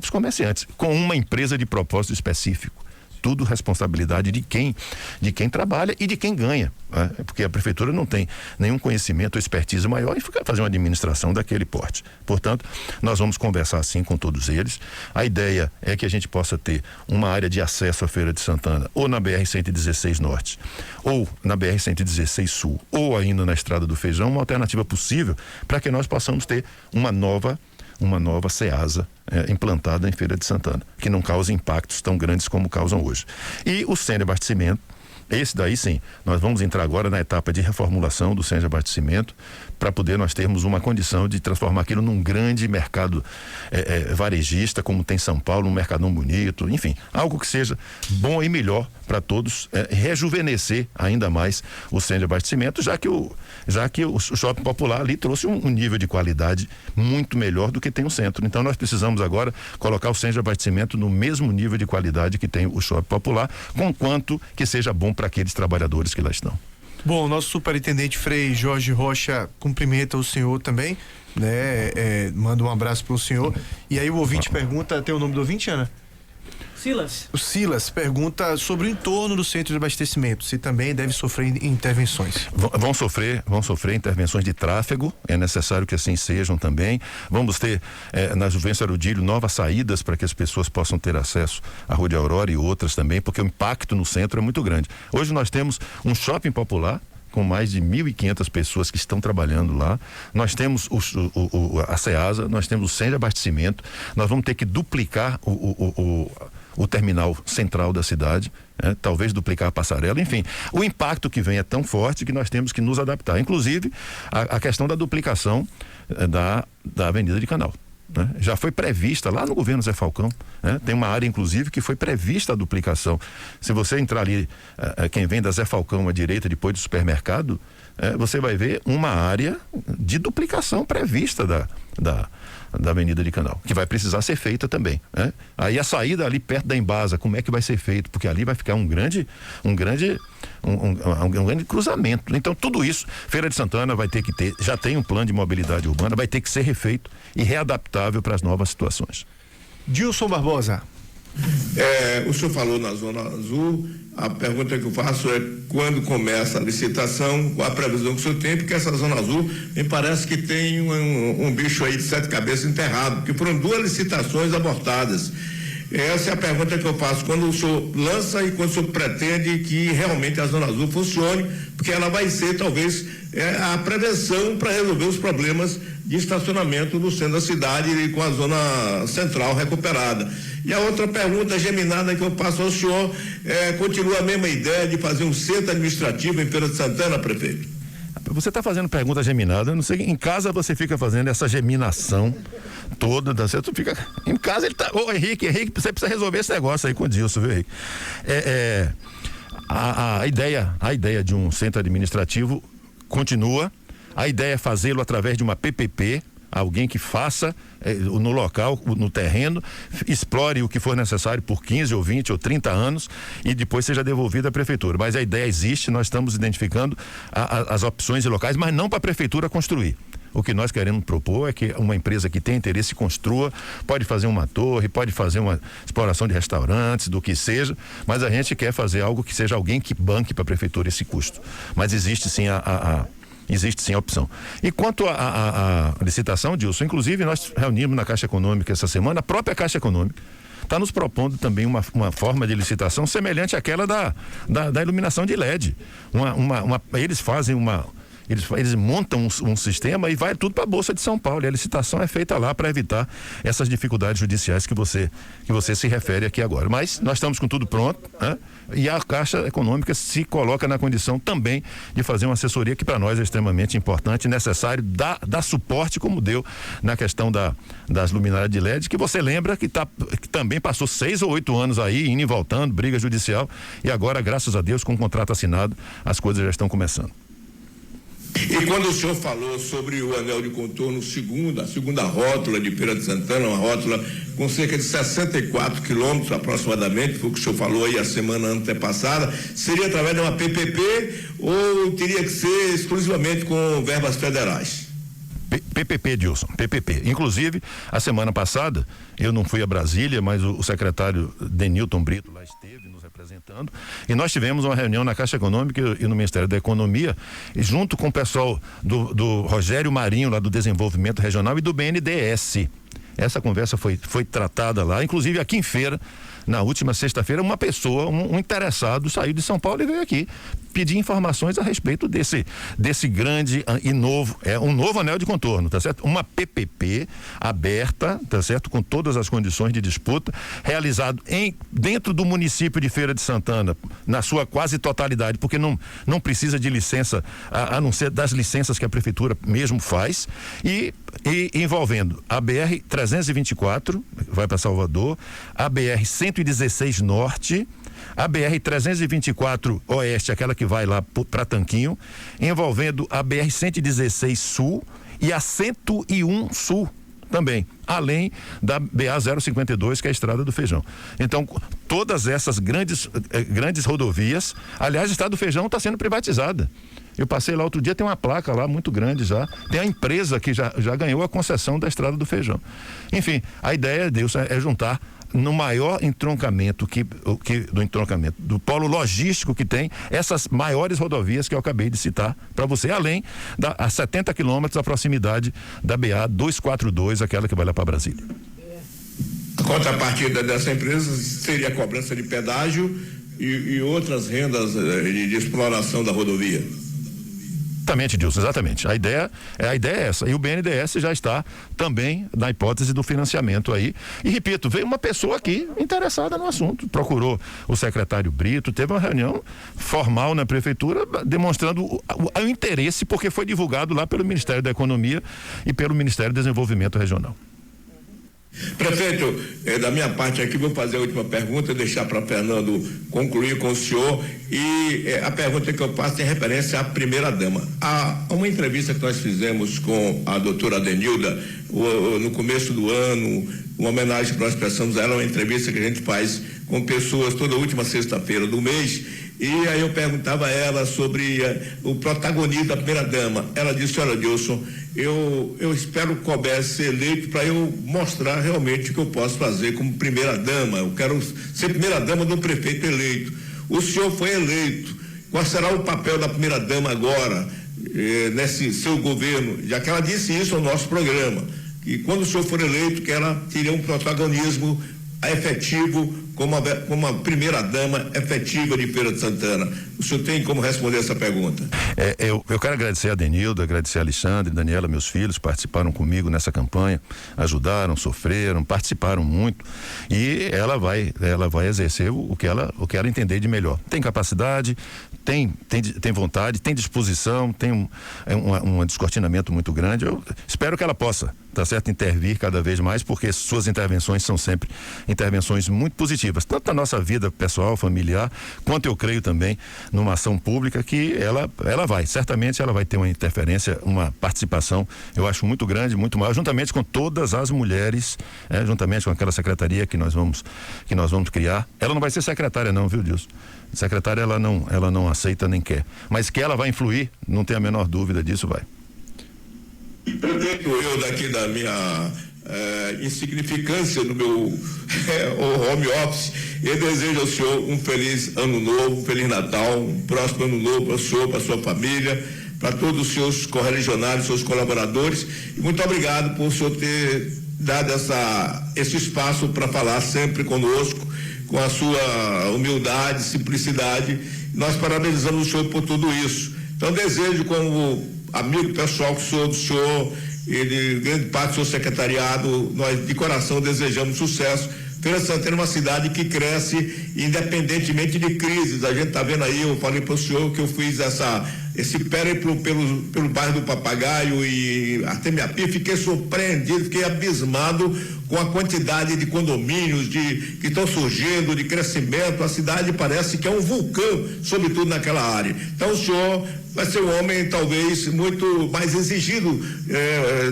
comerciantes, com uma empresa de propósito específico. Tudo responsabilidade de quem trabalha e de quem ganha, né? Porque a prefeitura não tem nenhum conhecimento ou expertise maior em fazer uma administração daquele porte. Portanto, nós vamos conversar assim com todos eles. A ideia é que a gente possa ter uma área de acesso à Feira de Santana, ou na BR-116 Norte, ou na BR-116 Sul, ou ainda na Estrada do Feijão, uma alternativa possível para que nós possamos ter uma nova Ceasa implantada em Feira de Santana, que não cause impactos tão grandes como causam hoje. E o centro de abastecimento, esse daí sim, nós vamos entrar agora na etapa de reformulação do centro de abastecimento, para poder nós termos uma condição de transformar aquilo num grande mercado varejista, como tem São Paulo, um mercadão bonito, enfim, algo que seja bom e melhor para todos, rejuvenescer ainda mais o centro de abastecimento, já que o Shopping Popular ali trouxe um nível de qualidade muito melhor do que tem o centro. Então nós precisamos agora colocar o centro de abastecimento no mesmo nível de qualidade que tem o Shopping Popular, conquanto que seja bom para aqueles trabalhadores que lá estão. Bom, nosso superintendente Frei Jorge Rocha cumprimenta o senhor também, né? Manda um abraço pro senhor. E aí o ouvinte pergunta, tem o nome do ouvinte, Ana? Silas. O Silas pergunta sobre o entorno do centro de abastecimento, se também deve sofrer intervenções. Vão sofrer intervenções de tráfego, é necessário que assim sejam também. Vamos ter na Juvencio Arudilho novas saídas para que as pessoas possam ter acesso à Rua de Aurora e outras também, porque o impacto no centro é muito grande. Hoje nós temos um shopping popular com mais de 1.500 pessoas que estão trabalhando lá. Nós temos a Ceasa, nós temos o centro de abastecimento, nós vamos ter que duplicar o terminal central da cidade, talvez duplicar a passarela, enfim, o impacto que vem é tão forte que nós temos que nos adaptar, inclusive a questão da duplicação da Avenida de Canal. Já foi prevista lá no governo Zé Falcão, tem uma área inclusive que foi prevista a duplicação. Se você entrar ali, quem vem da Zé Falcão à direita depois do supermercado, você vai ver uma área de duplicação prevista da Avenida de Canal, que vai precisar ser feita também, Aí a saída ali perto da Embasa, como é que vai ser feito? Porque ali vai ficar um grande cruzamento. Então tudo isso, Feira de Santana vai ter que ter, já tem um plano de mobilidade urbana, vai ter que ser refeito e readaptável para as novas situações. Dilson Barbosa. O senhor falou na Zona Azul, a pergunta que eu faço é quando começa a licitação, qual a previsão que o senhor tem, porque essa Zona Azul me parece que tem um bicho aí de 7 cabeças enterrado, porque foram 2 licitações abortadas. Essa é a pergunta que eu faço, quando o senhor lança e quando o senhor pretende que realmente a Zona Azul funcione, porque ela vai ser talvez a prevenção para resolver os problemas de estacionamento no centro da cidade e com a zona central recuperada. E a outra pergunta geminada que eu passo ao senhor, continua a mesma ideia de fazer um centro administrativo em Feira de Santana, prefeito? Você está fazendo pergunta geminada, eu não sei, em casa você fica fazendo essa geminação toda, você fica, em casa ele tá, Henrique, você precisa resolver esse negócio aí com o Dilson, viu, Henrique? A ideia de um centro administrativo continua, a ideia é fazê-lo através de uma PPP, alguém que faça no local, no terreno, explore o que for necessário por 15 ou 20 ou 30 anos e depois seja devolvido à prefeitura. Mas a ideia existe, nós estamos identificando as opções e locais, mas não para a prefeitura construir. O que nós queremos propor é que uma empresa que tem interesse construa, pode fazer uma torre, pode fazer uma exploração de restaurantes, do que seja, mas a gente quer fazer algo que seja alguém que banque para a prefeitura esse custo. Mas existe sim existe sim a opção. E quanto à licitação, Dilson, inclusive nós reunimos na Caixa Econômica essa semana, a própria Caixa Econômica está nos propondo também uma forma de licitação semelhante àquela da iluminação de LED. Eles fazem eles montam um sistema e vai tudo para a Bolsa de São Paulo, e a licitação é feita lá para evitar essas dificuldades judiciais que você se refere aqui agora. Mas nós estamos com tudo pronto, e a Caixa Econômica se coloca na condição também de fazer uma assessoria que para nós é extremamente importante e necessário, dar suporte como deu na questão das luminárias de LED, que você lembra que também passou 6 ou 8 anos aí, indo e voltando, briga judicial, e agora, graças a Deus, com o contrato assinado, as coisas já estão começando. E quando o senhor falou sobre o anel de contorno, a segunda rótula de Feira de Santana, uma rótula com cerca de 64 quilômetros aproximadamente, foi o que o senhor falou aí a semana antepassada, seria através de uma PPP ou teria que ser exclusivamente com verbas federais? PPP, Dilson, PPP. Inclusive, a semana passada, eu não fui a Brasília, mas o secretário Denilton Brito lá esteve nos representando, e nós tivemos uma reunião na Caixa Econômica e no Ministério da Economia, junto com o pessoal do Rogério Marinho, lá do Desenvolvimento Regional, e do BNDES. Essa conversa foi tratada lá, inclusive aqui em Feira, na última sexta-feira, uma pessoa, um interessado, saiu de São Paulo e veio aqui pedir informações a respeito desse grande e novo, um novo anel de contorno, tá certo? Uma PPP aberta, tá certo? Com todas as condições de disputa, realizado dentro do município de Feira de Santana, na sua quase totalidade, porque não precisa de licença, a não ser das licenças que a prefeitura mesmo faz, e envolvendo a BR-324, vai para Salvador, a BR-116 Norte, a BR-324 Oeste, aquela que vai lá para Tanquinho, envolvendo a BR-116 Sul e a 101 Sul também, além da BA-052, que é a Estrada do Feijão. Então, todas essas grandes rodovias, aliás, a Estrada do Feijão está sendo privatizada. Eu passei lá outro dia, tem uma placa lá muito grande já, tem a empresa que já ganhou a concessão da Estrada do Feijão. Enfim, a ideia, Deus, é juntar no maior entroncamento do polo logístico que tem, essas maiores rodovias que eu acabei de citar para você, além a 70 quilômetros da proximidade da BA-242, aquela que vai lá para Brasília. A contrapartida dessa empresa seria a cobrança de pedágio e outras rendas de exploração da rodovia. Exatamente, Dilson, exatamente. A ideia é essa. E o BNDES já está também na hipótese do financiamento aí. E repito, veio uma pessoa aqui interessada no assunto, procurou o secretário Brito, teve uma reunião formal na prefeitura demonstrando o interesse, porque foi divulgado lá pelo Ministério da Economia e pelo Ministério do Desenvolvimento Regional. Prefeito, da minha parte aqui vou fazer a última pergunta, deixar para Fernando concluir com o senhor, e a pergunta que eu faço tem referência à primeira-dama. Há uma entrevista que nós fizemos com a doutora Adenilda no começo do ano, uma homenagem que nós prestamos a ela, uma entrevista que a gente faz com pessoas toda última sexta-feira do mês. E aí eu perguntava a ela sobre o protagonismo da primeira-dama. Ela disse: olha, Dilson, eu espero que coubesse ser eleito para eu mostrar realmente o que eu posso fazer como primeira-dama. Eu quero ser primeira-dama de um prefeito eleito. O senhor foi eleito. Qual será o papel da primeira-dama agora, nesse seu governo? Já que ela disse isso no nosso programa, que quando o senhor for eleito, que ela teria um protagonismo efetivo como a primeira-dama efetiva de Feira de Santana. O senhor tem como responder essa pergunta? Eu quero agradecer a Denilda, agradecer a Alexandre, Daniela, meus filhos, participaram comigo nessa campanha, ajudaram, sofreram, participaram muito, e ela vai exercer o que ela entender de melhor. Tem capacidade, tem vontade, tem disposição, tem um descortinamento muito grande. Eu espero que ela possa, tá certo, intervir cada vez mais, porque suas intervenções são sempre intervenções muito positivas, tanto na nossa vida pessoal, familiar, quanto eu creio também numa ação pública que certamente ela vai ter uma interferência, uma participação, eu acho, muito grande, muito maior, juntamente com todas as mulheres, juntamente com aquela secretaria que nós vamos criar. Ela não vai ser secretária não, viu, Dilson? Secretária ela não aceita nem quer, mas que ela vai influir, não tem a menor dúvida disso, vai. Prefeito, eu daqui da minha insignificância no meu home office, eu desejo ao senhor um feliz ano novo, um feliz Natal, um próximo ano novo para o senhor, para a sua família, para todos os seus correligionários, seus colaboradores, e muito obrigado por o senhor ter dado esse espaço para falar sempre conosco, com a sua humildade, simplicidade. Nós parabenizamos o senhor por tudo isso. Então desejo, como amigo pessoal que sou do senhor e de grande parte do seu secretariado, nós de coração desejamos sucesso. Feira de Santana é uma cidade que cresce independentemente de crises. A gente está vendo aí, eu falei para o senhor que eu fiz esse périplo pelo bairro do Papagaio e Artemiapi, fiquei surpreendido, fiquei abismado com a quantidade de condomínios que estão surgindo, de crescimento. A cidade parece que é um vulcão, sobretudo naquela área. Então o senhor vai ser um homem talvez muito mais exigido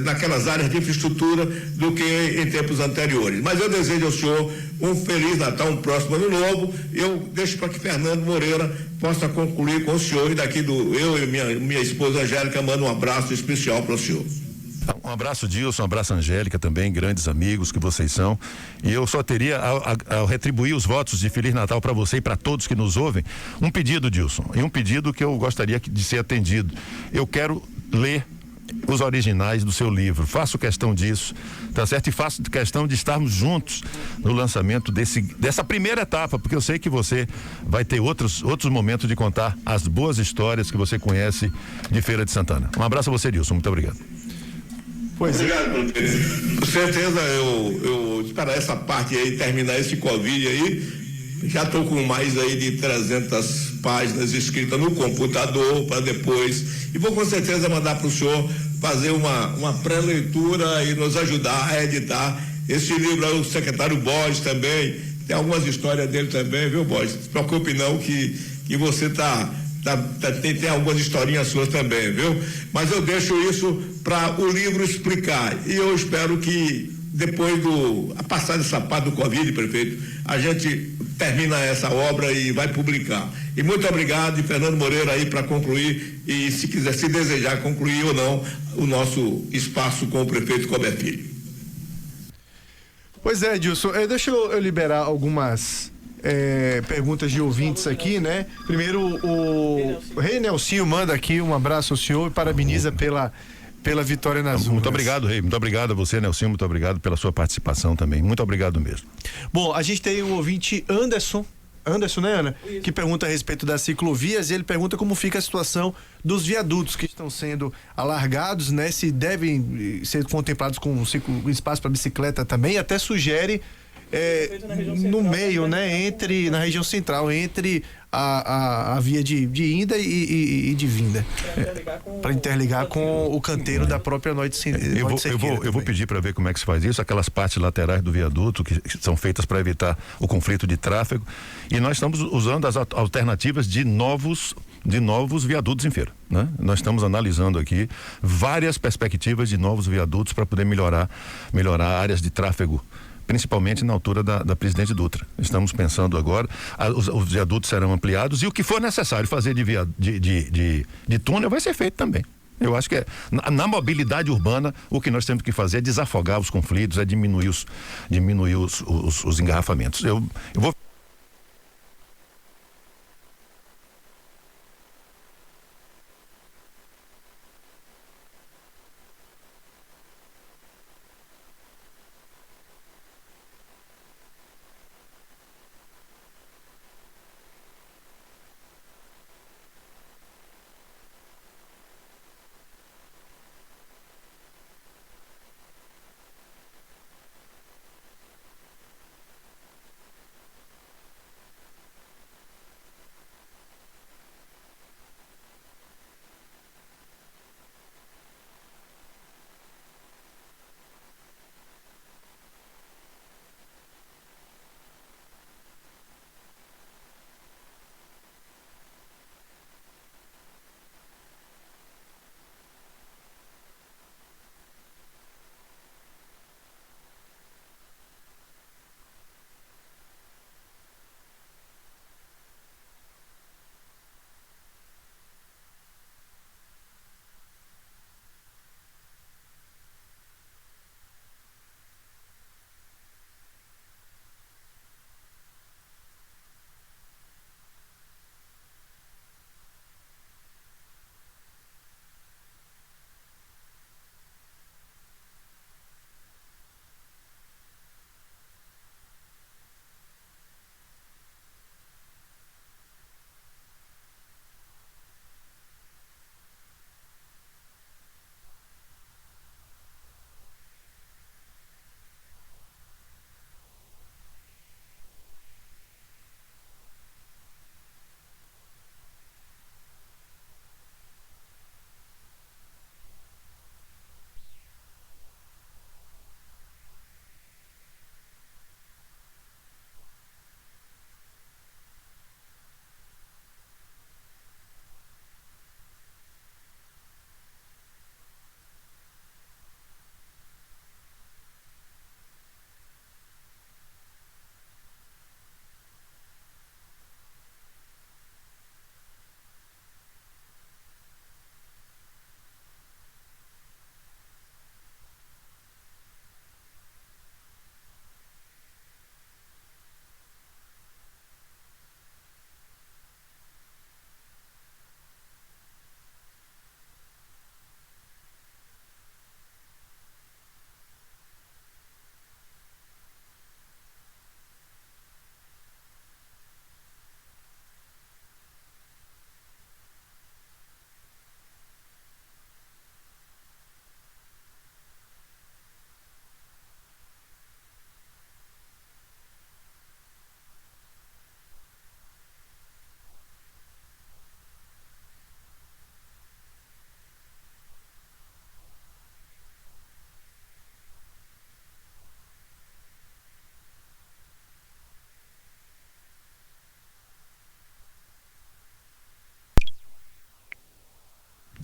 naquelas áreas de infraestrutura do que em tempos anteriores. Mas eu desejo ao senhor um feliz Natal, um próximo ano novo. Eu deixo para que Fernando Moreira possa concluir com o senhor, e daqui eu e minha esposa Angélica mando um abraço especial para o senhor. Um abraço, Dilson, um abraço, Angélica, também, grandes amigos que vocês são. E eu só teria, ao retribuir os votos de Feliz Natal para você e para todos que nos ouvem, um pedido, Dilson, e um pedido que eu gostaria de ser atendido. Eu quero ler os originais do seu livro, faço questão disso, tá certo? E faço questão de estarmos juntos no lançamento dessa primeira etapa, porque eu sei que você vai ter outros momentos de contar as boas histórias que você conhece de Feira de Santana. Um abraço a você, Dilson, muito obrigado. Obrigado, prefeito. Com certeza eu esperar essa parte aí, terminar esse Covid aí, já estou com mais aí de 300 páginas escritas no computador para depois, e vou com certeza mandar para o senhor fazer uma pré-leitura e nos ajudar a editar esse livro. O secretário Borges também, tem algumas histórias dele também, viu, Borges? Não se preocupe não que você tem algumas historinhas suas também, viu? Mas eu deixo isso para o livro explicar, e eu espero que depois a passar dessa parte do Covid, prefeito, a gente termina essa obra e vai publicar. E muito obrigado, e Fernando Moreira aí para concluir, e se desejar concluir ou não o nosso espaço com o prefeito Colbert Filho. Pois é, Dilson, deixa eu liberar algumas perguntas de ouvintes aqui, né? Primeiro, o Rei Nelsinho manda aqui um abraço ao senhor e parabeniza pela vitória nas urnas. Muito obrigado, Rei. Muito obrigado a você, Nelsinho. Muito obrigado pela sua participação também. Muito obrigado mesmo. Bom, a gente tem o ouvinte Anderson, Anderson, né, Ana? Que pergunta a respeito das ciclovias, e ele pergunta como fica a situação dos viadutos que estão sendo alargados, né? Se devem ser contemplados com um espaço para bicicleta também, até sugere no meio, né? Na região central, entre a via de ida e de vinda. Para interligar com o canteiro da própria Norte Eu vou pedir para ver como é que se faz isso, aquelas partes laterais do viaduto que são feitas para evitar o conflito de tráfego, e nós estamos usando as alternativas de novos viadutos em feira, né? Nós estamos analisando aqui várias perspectivas de novos viadutos para poder melhorar áreas de tráfego, principalmente na altura da Presidente Dutra. Estamos pensando agora, os viadutos serão ampliados, e o que for necessário fazer de túnel vai ser feito também. Eu acho que na mobilidade urbana, o que nós temos que fazer é desafogar os conflitos, é diminuir os engarrafamentos. Eu vou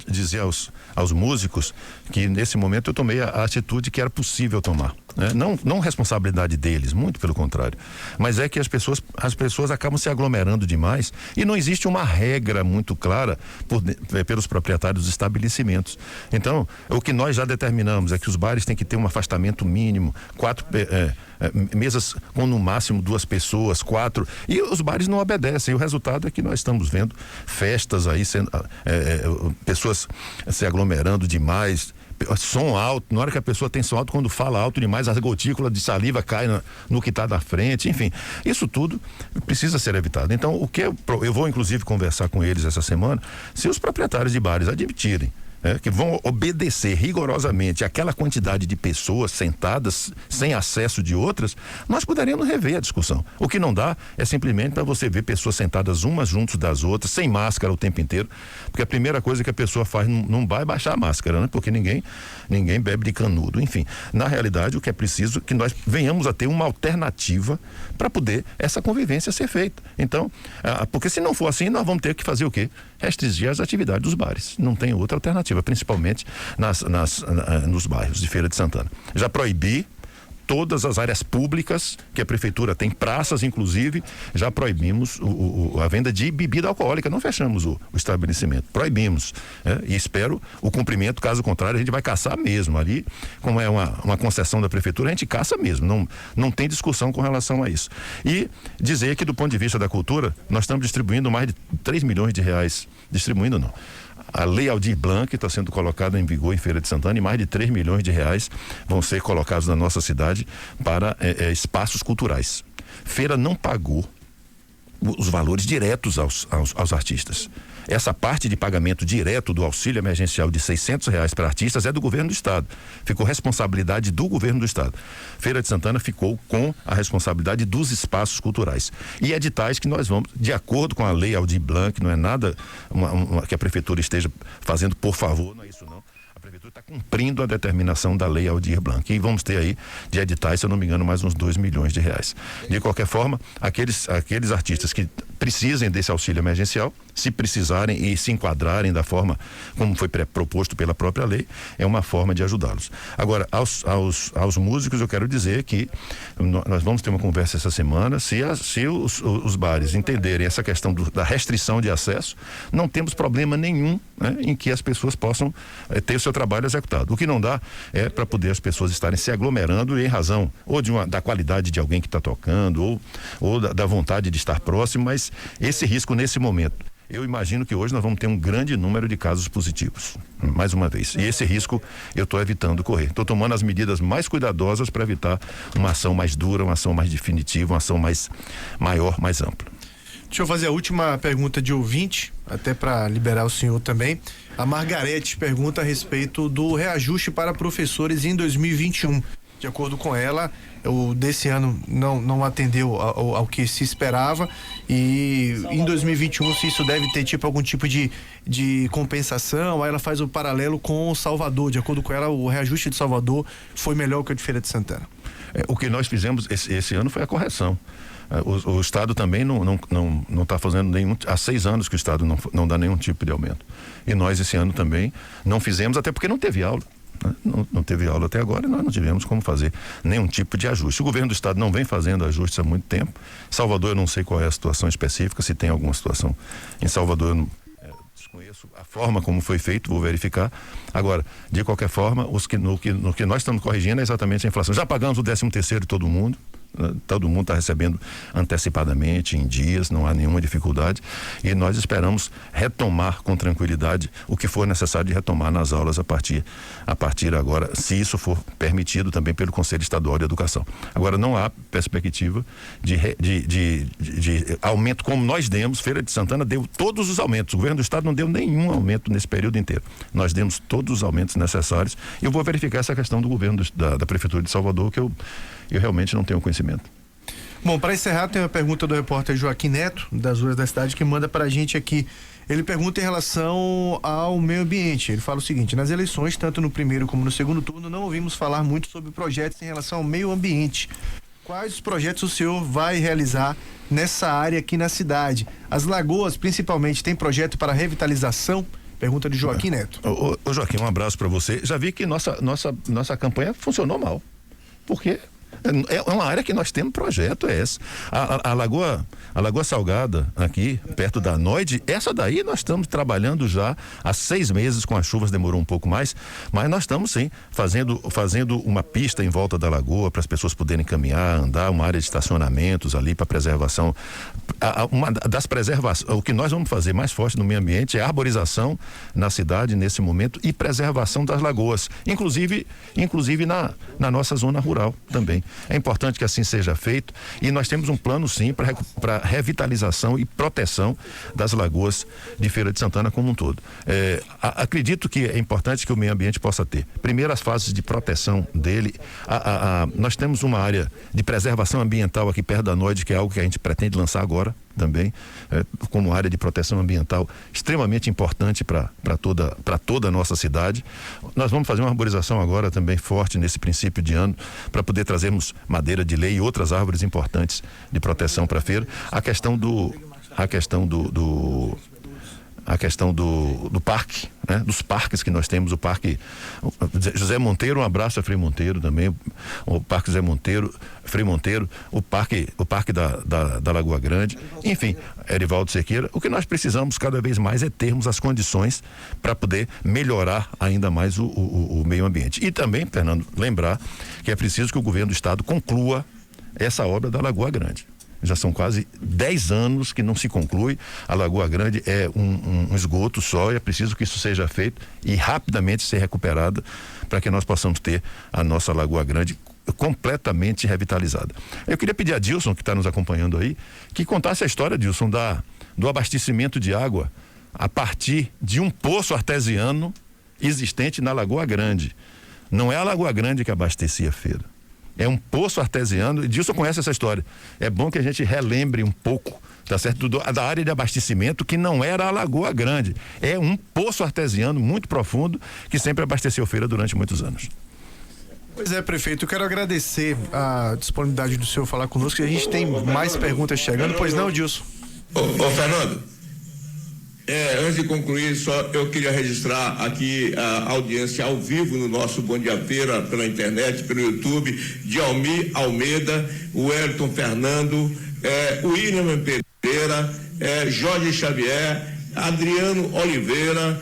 dizer aos músicos que nesse momento eu tomei a atitude que era possível tomar, né? Não responsabilidade deles, muito pelo contrário, mas é que as pessoas acabam se aglomerando demais e não existe uma regra muito clara pelos proprietários dos estabelecimentos. Então, o que nós já determinamos é que os bares têm que ter um afastamento mínimo, 4 mesas com no máximo 2 pessoas, 4, e os bares não obedecem. O resultado é que nós estamos vendo festas aí sendo pessoas se aglomerando demais, som alto, na hora que a pessoa tem som alto, quando fala alto demais, a gotícula de saliva cai no que está da frente, enfim, isso tudo precisa ser evitado. Então, eu vou inclusive conversar com eles essa semana, se os proprietários de bares admitirem que vão obedecer rigorosamente aquela quantidade de pessoas sentadas sem acesso de outras, nós poderíamos rever a discussão. O que não dá é simplesmente para você ver pessoas sentadas umas junto das outras, sem máscara o tempo inteiro, porque a primeira coisa que a pessoa faz num bar é baixar a máscara, né? Porque ninguém bebe de canudo. Enfim, na realidade, o que é preciso é que nós venhamos a ter uma alternativa para poder essa convivência ser feita. Então, porque se não for assim, nós vamos ter que fazer o quê? Restringir as atividades dos bares. Não tem outra alternativa, principalmente nos bairros de Feira de Santana. Já proibi todas as áreas públicas que a prefeitura tem, praças inclusive, já proibimos a venda de bebida alcoólica, não fechamos o estabelecimento, proibimos, e espero o cumprimento, caso contrário a gente vai caçar mesmo ali, como é uma concessão da prefeitura, a gente caça mesmo, não tem discussão com relação a isso. E dizer que do ponto de vista da cultura, nós estamos distribuindo mais de 3 milhões de reais, distribuindo não, a Lei Aldir Blanc está sendo colocada em vigor em Feira de Santana e mais de 3 milhões de reais vão ser colocados na nossa cidade para espaços culturais. Feira não pagou os valores diretos aos artistas. Essa parte de pagamento direto do auxílio emergencial de R$600 para artistas é do governo do estado. Ficou responsabilidade do governo do estado. Feira de Santana ficou com a responsabilidade dos espaços culturais. E editais que nós vamos, de acordo com a Lei Aldir Blanc, não é nada que a prefeitura esteja fazendo por favor, não é isso não. A prefeitura está cumprindo a determinação da Lei Aldir Blanc. E vamos ter aí, de editais, se eu não me engano, mais uns 2 milhões de reais. De qualquer forma, aqueles artistas que precisem desse auxílio emergencial, se precisarem e se enquadrarem da forma como foi proposto pela própria lei, é uma forma de ajudá-los. Agora, aos músicos, eu quero dizer que nós vamos ter uma conversa essa semana, se os bares entenderem essa questão da restrição de acesso, não temos problema nenhum, né, em que as pessoas possam ter o seu trabalho executado. O que não dá é para poder as pessoas estarem se aglomerando em razão ou da qualidade de alguém que está tocando ou da vontade de estar próximo, mas esse risco nesse momento, eu imagino que hoje nós vamos ter um grande número de casos positivos, mais uma vez. E esse risco eu estou evitando correr. Estou tomando as medidas mais cuidadosas para evitar uma ação mais dura, uma ação mais definitiva, uma ação maior, mais ampla. Deixa eu fazer a última pergunta de ouvinte, até para liberar o senhor também. A Margarete pergunta a respeito do reajuste para professores em 2021. De acordo com ela, o desse ano não atendeu ao que se esperava, e em 2021 se isso deve ter algum tipo de compensação. Aí ela faz o paralelo com o Salvador. De acordo com ela, o reajuste de Salvador foi melhor que o de Feira de Santana. O que nós fizemos esse ano foi a correção. O Estado também não está fazendo nenhum. Há 6 anos que o Estado não dá nenhum tipo de aumento. E nós esse ano também não fizemos, até porque não teve aula. Não teve aula até agora e nós não tivemos como fazer nenhum tipo de ajuste. O governo do estado não vem fazendo ajustes há muito tempo. Salvador, eu não sei qual é a situação específica, se tem alguma situação em Salvador, eu desconheço a forma como foi feito, vou verificar. Agora, de qualquer forma, no que nós estamos corrigindo é exatamente a inflação. Já pagamos o 13º de todo mundo. Todo mundo está recebendo antecipadamente, em dias, não há nenhuma dificuldade, e nós esperamos retomar com tranquilidade o que for necessário de retomar nas aulas a partir agora, se isso for permitido também pelo Conselho Estadual de Educação. Agora, não há perspectiva de aumento como nós demos. Feira de Santana deu todos os aumentos, o governo do estado não deu nenhum aumento nesse período inteiro. Nós demos todos os aumentos necessários, e eu vou verificar essa questão do governo da Prefeitura de Salvador, que eu realmente não tenho conhecimento. Bom, para encerrar, tem uma pergunta do repórter Joaquim Neto, das Ruas da Cidade, que manda pra gente aqui. Ele pergunta em relação ao meio ambiente. Ele fala o seguinte: nas eleições, tanto no primeiro como no segundo turno, não ouvimos falar muito sobre projetos em relação ao meio ambiente. Quais os projetos o senhor vai realizar nessa área aqui na cidade? As lagoas, principalmente, tem projeto para revitalização? Pergunta de Joaquim Neto. Ô Joaquim, um abraço para você. Já vi que nossa campanha funcionou mal. Por quê? É uma área que nós temos projeto, é essa. A Lagoa Salgada, aqui, perto da Noide, essa daí nós estamos trabalhando já há 6 meses, com as chuvas demorou um pouco mais, mas nós estamos sim, fazendo uma pista em volta da lagoa para as pessoas poderem caminhar, andar, uma área de estacionamentos ali para preservação. O que nós vamos fazer mais forte no meio ambiente é a arborização na cidade nesse momento e preservação das lagoas, inclusive na nossa zona rural também. É importante que assim seja feito e nós temos um plano sim para revitalização e proteção das lagoas de Feira de Santana como um todo. Acredito que é importante que o meio ambiente possa ter, primeiro, as fases de proteção dele. Nós temos uma área de preservação ambiental aqui perto da Noide, que é algo que a gente pretende lançar agora também, como área de proteção ambiental extremamente importante para toda a nossa cidade. Nós vamos fazer uma arborização agora também forte nesse princípio de ano, para poder trazermos madeira de lei e outras árvores importantes de proteção para a feira. A questão do parque, né? Dos parques que nós temos, o Parque José Monteiro, um abraço a Frei Monteiro também, o Parque José Monteiro, Frei Monteiro, o Parque da Lagoa Grande, enfim, Erivaldo Cerqueira. O que nós precisamos cada vez mais é termos as condições para poder melhorar ainda mais o meio ambiente. E também, Fernando, lembrar que é preciso que o governo do estado conclua essa obra da Lagoa Grande. Já são quase 10 anos que não se conclui. A Lagoa Grande é um esgoto só, e é preciso que isso seja feito e rapidamente ser recuperada para que nós possamos ter a nossa Lagoa Grande completamente revitalizada. Eu queria pedir a Dilson, que está nos acompanhando aí, que contasse a história, Dilson, do abastecimento de água a partir de um poço artesiano existente na Lagoa Grande. Não é a Lagoa Grande que abastecia a feira. É um poço artesiano, e Dilson conhece essa história. É bom que a gente relembre um pouco, tá certo? Da área de abastecimento, que não era a Lagoa Grande. É um poço artesiano muito profundo, que sempre abasteceu feira durante muitos anos. Pois é, prefeito, eu quero agradecer a disponibilidade do senhor falar conosco, e a gente tem mais perguntas chegando. Pois não, Dilson? Ô Fernando, antes de concluir, eu queria registrar aqui a audiência ao vivo no nosso Bom Dia Feira, pela internet, pelo YouTube, de Almir Almeida, o Wellington Fernando, o William Pereira, Jorge Xavier, Adriano Oliveira,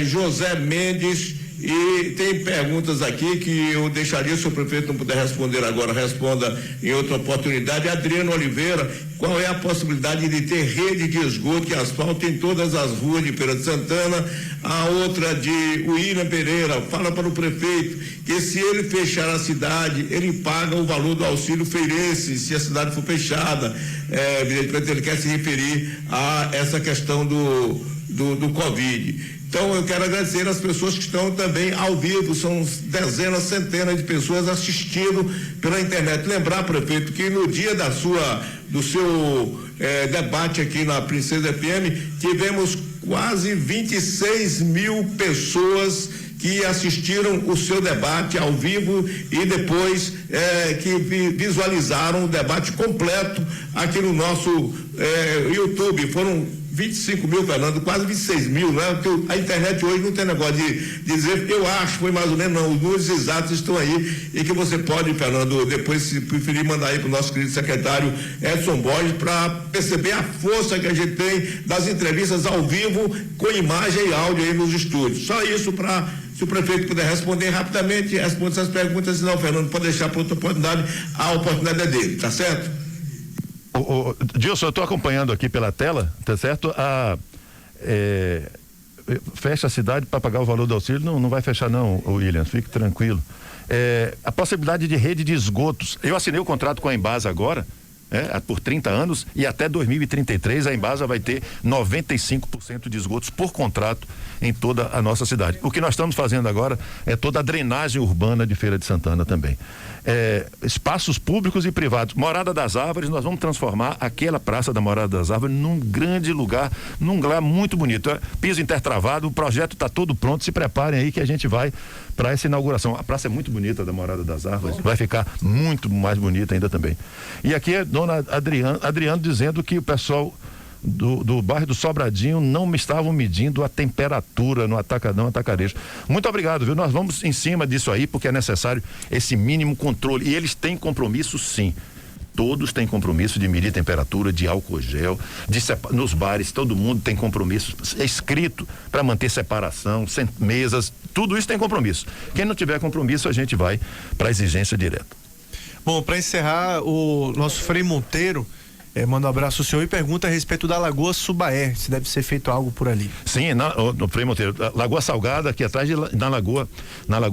José Mendes. E tem perguntas aqui que eu deixaria, se o prefeito não puder responder agora, responda em outra oportunidade. Adriano Oliveira, qual é a possibilidade de ter rede de esgoto e asfalto em todas as ruas de Feira de Santana? A outra de William Pereira, fala para o prefeito que se ele fechar a cidade, ele paga o valor do auxílio feirense, se a cidade for fechada. Evidentemente ele quer se referir a essa questão do Covid. Então eu quero agradecer as pessoas que estão também ao vivo, são dezenas, centenas de pessoas assistindo pela internet. Lembrar, prefeito, que no dia do seu debate aqui na Princesa FM, tivemos quase 26 mil pessoas que assistiram o seu debate ao vivo e depois que visualizaram o debate completo aqui no nosso YouTube. Foram 25 mil, Fernando, quase 26 mil, né? Porque a internet hoje não tem negócio de dizer, eu acho, foi mais ou menos, não, os números exatos estão aí, e que você pode, Fernando, depois, se preferir, mandar aí para o nosso querido secretário Edson Borges, para perceber a força que a gente tem das entrevistas ao vivo, com imagem e áudio aí nos estúdios. Só isso, para, se o prefeito puder responder rapidamente, responde essas perguntas, senão, Fernando, pode deixar para outra oportunidade, a oportunidade é dele, tá certo? Dilson, eu estou acompanhando aqui pela tela, tá certo? Fecha a cidade para pagar o valor do auxílio? Não vai fechar não, William, fique tranquilo. A possibilidade de rede de esgotos. Eu assinei o contrato com a Embasa agora, por 30 anos, e até 2033 a Embasa vai ter 95% de esgotos por contrato em toda a nossa cidade. O que nós estamos fazendo agora é toda a drenagem urbana de Feira de Santana também. Espaços públicos e privados. Morada das Árvores, nós vamos transformar aquela praça da Morada das Árvores num grande lugar, num lugar muito bonito. Piso intertravado, o projeto está todo pronto, se preparem aí que a gente vai para essa inauguração. A praça é muito bonita da Morada das Árvores, vai ficar muito mais bonita ainda também. E aqui é dona Adriano dizendo que o pessoal do bairro do Sobradinho não me estavam medindo a temperatura no atacadão, atacarejo. Muito obrigado, viu? Nós vamos em cima disso aí, porque é necessário esse mínimo controle. E eles têm compromisso, sim. Todos têm compromisso de medir temperatura, de álcool gel, nos bares, todo mundo tem compromisso escrito para manter separação, mesas, tudo isso tem compromisso. Quem não tiver compromisso, a gente vai para a exigência direta. Bom, para encerrar, o nosso Frei Monteiro manda um abraço ao senhor e pergunta a respeito da Lagoa Subaé, se deve ser feito algo por ali. Sim, no Frei Monteiro, Lagoa Salgada, aqui atrás na Lagoa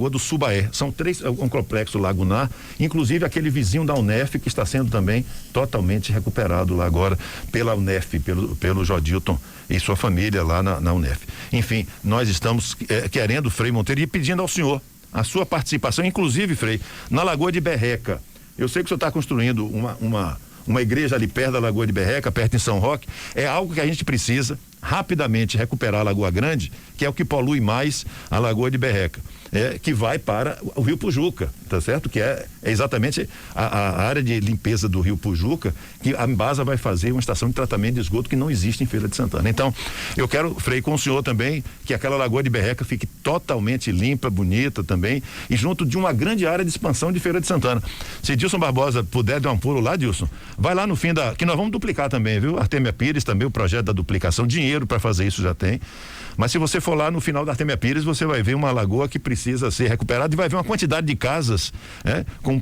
do Subaé. São um complexo lagunar, inclusive aquele vizinho da UNEF, que está sendo também totalmente recuperado lá agora pela UNEF, pelo Jodilton e sua família lá na UNEF. Enfim, nós estamos querendo, Frei Monteiro, e pedindo ao senhor a sua participação, inclusive, Frei, na Lagoa de Berreca. Eu sei que o senhor está construindo uma igreja ali perto da Lagoa de Berreca, perto em São Roque. É algo que a gente precisa rapidamente recuperar a Lagoa Grande, que é o que polui mais a Lagoa de Berreca, que vai para o Rio Pujuca, tá certo? Que é exatamente a área de limpeza do Rio Pujuca, que a Embasa vai fazer uma estação de tratamento de esgoto que não existe em Feira de Santana. Então, eu quero, Frei, com o senhor também, que aquela Lagoa de Berreca fique totalmente limpa, bonita também, e junto de uma grande área de expansão de Feira de Santana. Se Dilson Barbosa puder dar um pulo lá, Dilson, vai lá no fim que nós vamos duplicar também, viu? Artemia Pires também, o projeto da duplicação, dinheiro para fazer isso já tem. Mas se você for lá no final da Artemia Pires, você vai ver uma lagoa que precisa ser recuperada e vai ver uma quantidade de casas, com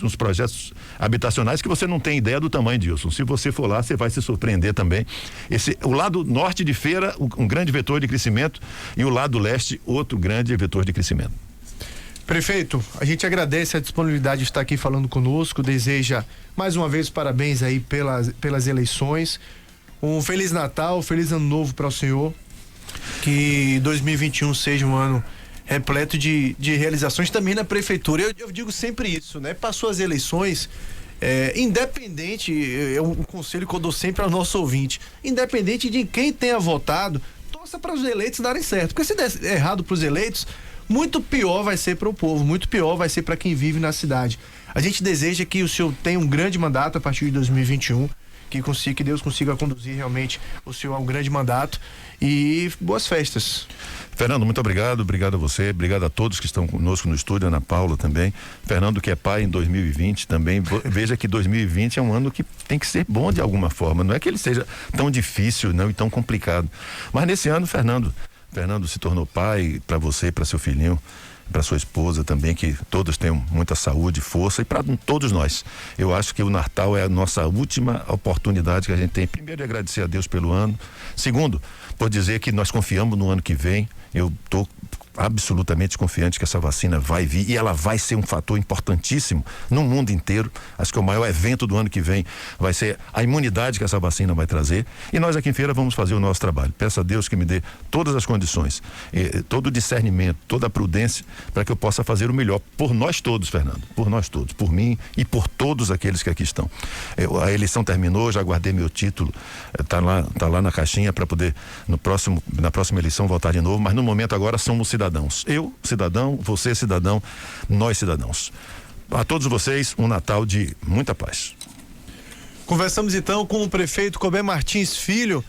uns projetos habitacionais que você não tem ideia do tamanho, Dilson. Se você for lá, você vai se surpreender também. O lado norte de Feira, um grande vetor de crescimento, e o lado leste, outro grande vetor de crescimento. Prefeito, a gente agradece a disponibilidade de estar aqui falando conosco, deseja mais uma vez parabéns aí pelas eleições. Um Feliz Natal, Feliz Ano Novo para o senhor. Que 2021 seja um ano repleto de realizações também na prefeitura. Eu digo sempre isso, né? Passou as eleições, independente, é um conselho que eu dou sempre ao nosso ouvinte, independente de quem tenha votado, torça para os eleitos darem certo. Porque se der errado para os eleitos, muito pior vai ser para o povo, muito pior vai ser para quem vive na cidade. A gente deseja que o senhor tenha um grande mandato a partir de 2021. Que Deus consiga conduzir realmente o senhor a um grande mandato e boas festas. Fernando, muito obrigado a você, obrigado a todos que estão conosco no estúdio, Ana Paula também, Fernando que é pai em 2020 também, veja que 2020 é um ano que tem que ser bom de alguma forma, não é que ele seja tão difícil não, e tão complicado, mas nesse ano, Fernando se tornou pai para você, para seu filhinho, para sua esposa também, que todos tenham muita saúde, força, e para todos nós. Eu acho que o Natal é a nossa última oportunidade que a gente tem, primeiro, de agradecer a Deus pelo ano, segundo, por dizer que nós confiamos no ano que vem. Eu estou absolutamente confiante que essa vacina vai vir e ela vai ser um fator importantíssimo no mundo inteiro. Acho que o maior evento do ano que vem vai ser a imunidade que essa vacina vai trazer, e nós aqui em Feira vamos fazer o nosso trabalho. Peço a Deus que me dê todas as condições, todo o discernimento, toda a prudência para que eu possa fazer o melhor por nós todos, Fernando, por nós todos, por mim e por todos aqueles que aqui estão. A eleição terminou, já guardei meu título, tá lá na caixinha para poder na próxima eleição votar de novo, mas no momento agora somos cidadãos. Eu, cidadão, você, cidadão, nós, cidadãos. A todos vocês, um Natal de muita paz. Conversamos então com o prefeito Colbert Martins Filho.